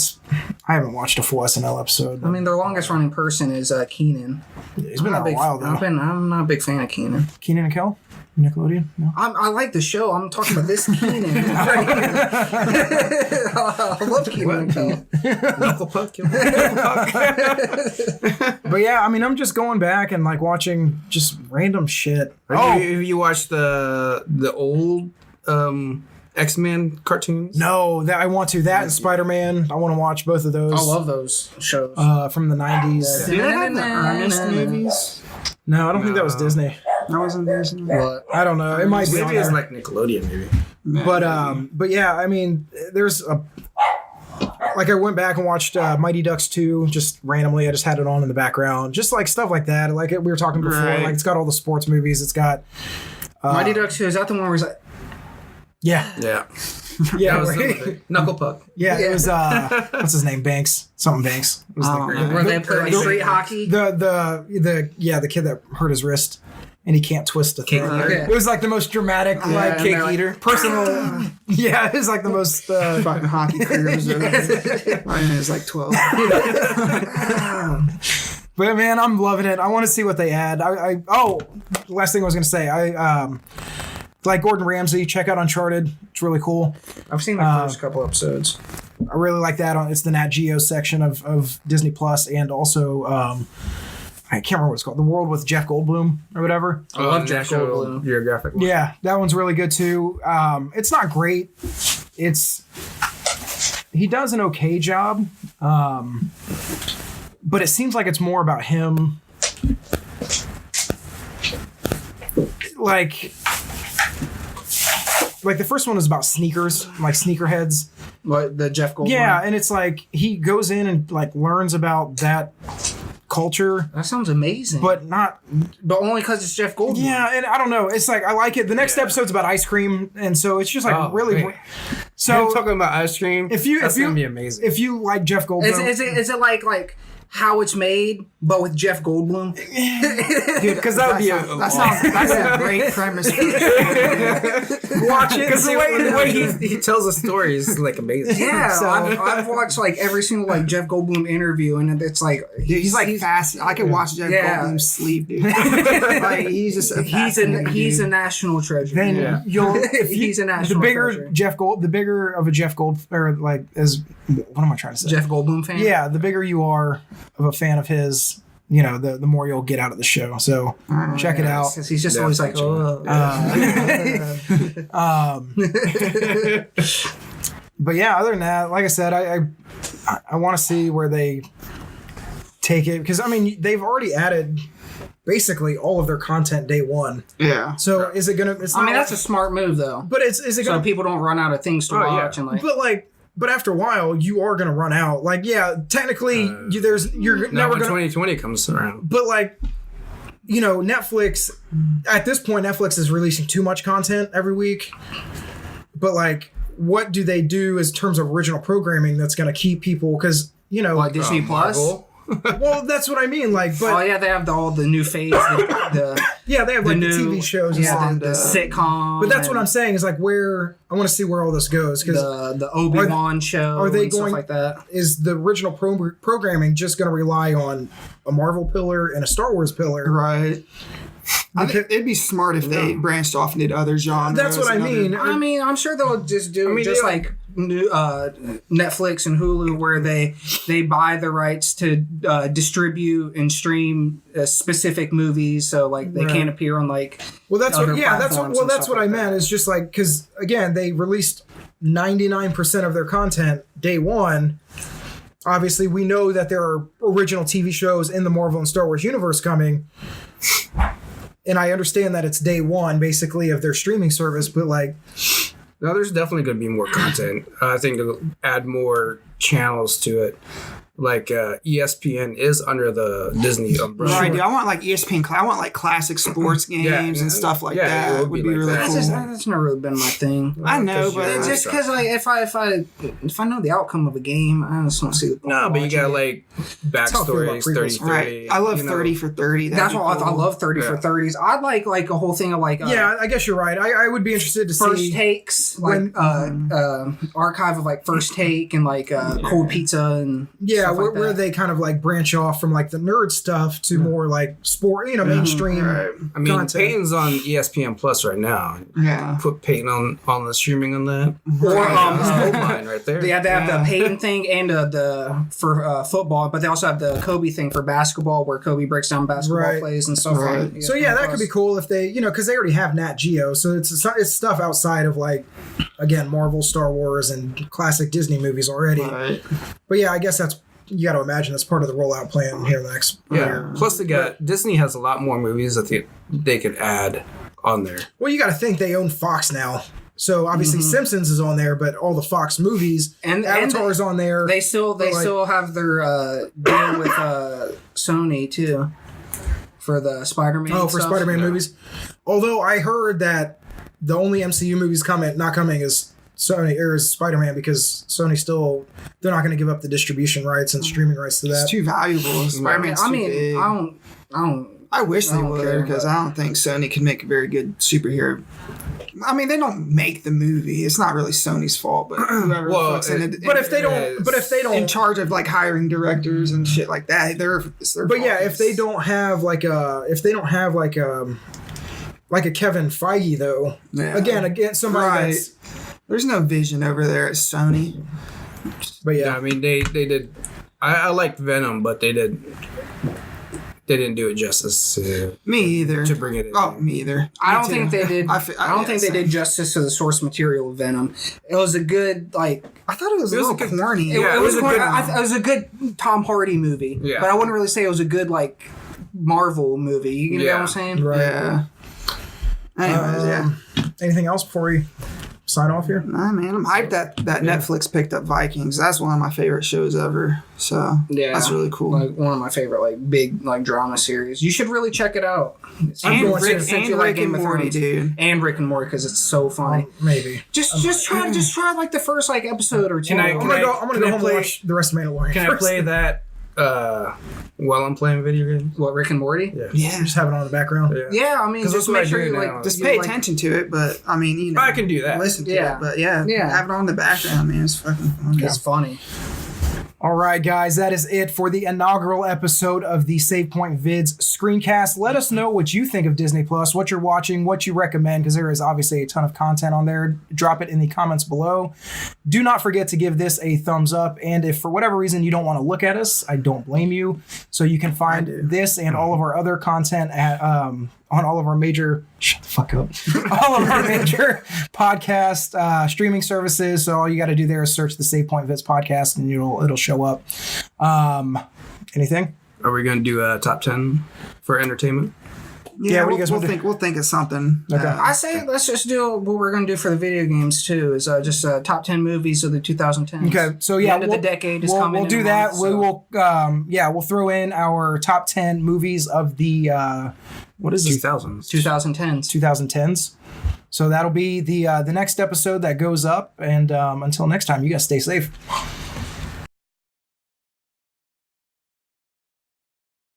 I haven't watched a full SNL episode. I mean, their longest running person is Keenan. Yeah, he's been a while though. I'm not a big fan of Keenan. Keenan and Kel? Nickelodeon? No. I like the show. I'm talking about this Keenan. I love Keenan and Kel. Knuckle puck. But yeah, I mean, I'm just going back and like watching just random shit. Have you watched the old X-Men cartoons? No, that I want to. That and Spider-Man. I want to watch both of those. I love those shows. From the 90s. Do they have the Ernest movies? No, I don't think that was Disney. That wasn't Disney. What? I don't know. It might be. Maybe it's like Nickelodeon, maybe. But yeah, I mean, there's a. Like I went back and watched Mighty Ducks 2 just randomly. I just had it on in the background, just like stuff like that. Like we were talking before, like it's got all the sports movies. It's got Mighty Ducks 2. Is that the one where he's like? Yeah. That was Knuckle puck. Yeah, it was what's his name? Banks. Something Banks. It was where they play street hockey. The kid that hurt his wrist. And he can't twist a thing. It was like the most dramatic, like cake eater, personal. Yeah, it was like the most fucking hockey career was over. It was like 12. But man, I'm loving it. I want to see what they add. Last thing I was gonna say, I like Gordon Ramsay. Check out Uncharted. It's really cool. I've seen the first couple episodes. I really like that. It's the Nat Geo section of Disney Plus, and also I can't remember what it's called. The World with Jeff Goldblum or whatever. I love Jeff Goldblum. Geographic one. Yeah, that one's really good too. It's not great. He does an okay job, but it seems like it's more about him. Like the first one was about sneakers, like sneakerheads. What, the Jeff Goldblum? Yeah, and it's like he goes in and like learns about that culture, That sounds amazing. but not. But only because it's Jeff Goldblum. Yeah, and I don't know. It's like I like it. The next episode's about ice cream, and so it's just like really. Wait. So Him talking about ice cream. that's gonna be amazing. If you like Jeff Goldblum, Is it like How It's Made, but with Jeff Goldblum? Dude, because that would be That's a great premise. watch it. Because the way he tells the story is like amazing. Yeah, So- I've watched like every single like Jeff Goldblum interview, and it's like Dude, he's like fast. I can watch Jeff Goldblum sleep, dude. Like, he's just he's a national treasure. then you'll if you, He's a national the bigger treasure. the bigger of a Jeff Gold or like as what am I trying to say? Jeff Goldblum fan. Yeah, the bigger you are of a fan of his, the more you'll get out of the show. So check it out. Because he's just always like, But yeah, other than that, like I said, I want to see where they take it because I mean they've already added basically all of their content day one. Yeah. So is it gonna? It's not that's a smart move though. But is it So gonna? people don't run out of things to watch and like. But after a while, you are gonna run out. Like technically, you're Now never when gonna. 2020 comes around. But Netflix at this point, Netflix is releasing too much content every week. But what do they do in terms of original programming that's going to keep people? Because Like Disney Plus. Marvel. well, that's what I mean. But Oh yeah, they have all the new phase, the yeah, they have the TV shows and stuff. the sitcom. But that's what I'm saying is where I want to see where all this goes because the Obi-Wan show. are they and going stuff like that? Is the original programming just going to rely on a Marvel pillar and a Star Wars pillar? Right. I think it'd be smart if they branched off and did other genres. That's what I mean. I mean, I'm sure they'll just do like new, Netflix and Hulu, where they buy the rights to distribute and stream specific movies, so they can't appear on That's other what platforms and that's stuff what like I meant. Is just because again they released 99% of their content day one. Obviously, we know that there are original TV shows in the Marvel and Star Wars universe coming. And I understand that it's day one, basically, of their streaming service, but No, there's definitely going to be more content. I think it'll add more channels to it. ESPN is under the Disney umbrella. Right, dude. I want ESPN. I want classic sports games and stuff like that. It Would be really that. cool. That's never really been my thing. I know, but It's just because if I know the outcome of a game, I just don't see the point. No, but you got How I feel about backstories, prequels. 30-30. right. I love 30 for 30. That's why I love 30 for 30s. I'd like a whole thing of yeah, I guess you're right. I would be interested to first see takes, when- archive of first take and cold pizza and stuff like where that. they kind of branch off from the nerd stuff to more sport, mainstream. Right. I mean, content. Peyton's on ESPN Plus right now. Yeah. Put Peyton on the streaming on that. Or That's gold mine right there. they have the Peyton thing and for football, but they also have the Kobe thing for basketball, where Kobe breaks down basketball Right. plays and stuff. Right. On So yeah, that could be cool if they, because they already have Nat Geo, so it's stuff outside of again Marvel, Star Wars, and classic Disney movies already. Right. But yeah, I guess you got to imagine that's part of the rollout plan here in the next year. Plus, Disney has a lot more movies that they could add on there. Well, you got to think they own Fox now. So obviously Simpsons is on there, but all the Fox movies And Avatar's on there. They still have their deal with Sony too for the Spider-Man. for stuff. Spider-Man movies. Although I heard that the only MCU movies not coming is Sony or is Spider-Man because Sony they're not going to give up the distribution rights and streaming rights to that. It's too valuable. Spider-Man's too big. I don't. I wish they don't would care, because but- I don't think Sony can make a very good superhero. I mean, they don't make the movie. It's not really Sony's fault, but whoever fucks in it, But if they don't, in charge of hiring directors and shit like that, it's their but fault. yeah, if they don't have a Kevin Feige though, Yeah. again somebody Right. that's There's no vision over there at Sony. but Yeah, I mean they did. I liked Venom, but they did they didn't do it justice Me either. to bring it in. Oh, me either. I don't Me think too. they did. I don't think they same. did justice to the source material of Venom. It was a good like. I thought it was a little corny. It was a a good- it was a good Tom Hardy movie. Yeah. But I wouldn't really say it was a good like Marvel movie. You know what I'm saying? Right. Yeah. Anyways, yeah. Anything else before we sign off here? Nah, man, I'm hyped that Netflix picked up Vikings. That's one of my favorite shows ever. So Yeah, that's really cool. Like one of my favorite like big like drama series. You should really check it out. and going Rick, to. and like Rick Game and of Morty, Thrones. dude. And Rick and Morty because it's so funny. Maybe. Just try like the first like episode or two. Can I- I'm can gonna I- go. I'm gonna can go I home and play- watch the rest of Mandalorian. Can I first. play that while I'm playing video games? What, Rick and Morty? Yeah. Yeah. Just have it on in the background. Yeah, I mean, 'Cause just that's what make I sure do you now. like Just you pay like- attention to it, but I mean, you know, I can do that. listen to Yeah. it, but yeah, Yeah. have it on in the background, man. It's fucking fun. It's funny. All right, guys, that is it for the inaugural episode of the Save Point Vids screencast. Let us know what you think of Disney Plus, what you're watching, what you recommend, because there is obviously a ton of content on there. Drop it in the comments below. Do not forget to give this a thumbs up. And if for whatever reason you don't want to look at us, I don't blame you. So you can find this and all of our other content at on all of our major shut the fuck up all of our major podcast streaming services. So all you got to do there is search the Save Point Vids podcast and it'll show up. Anything? Are we going to do a top 10 for entertainment? Yeah, what do you guys we'll want to do? think. We'll think of something. Okay. I say let's just do what we're going to do for the video games too. Is just top 10 movies of the 2010s. Okay, so yeah, the end of the decade is we'll, coming. We'll do in a that. month, We so- will, we'll throw in our top 10 movies of the what is this? 2000s. 2010s. 2010s. So that'll be the next episode that goes up. And until next time, you guys stay safe.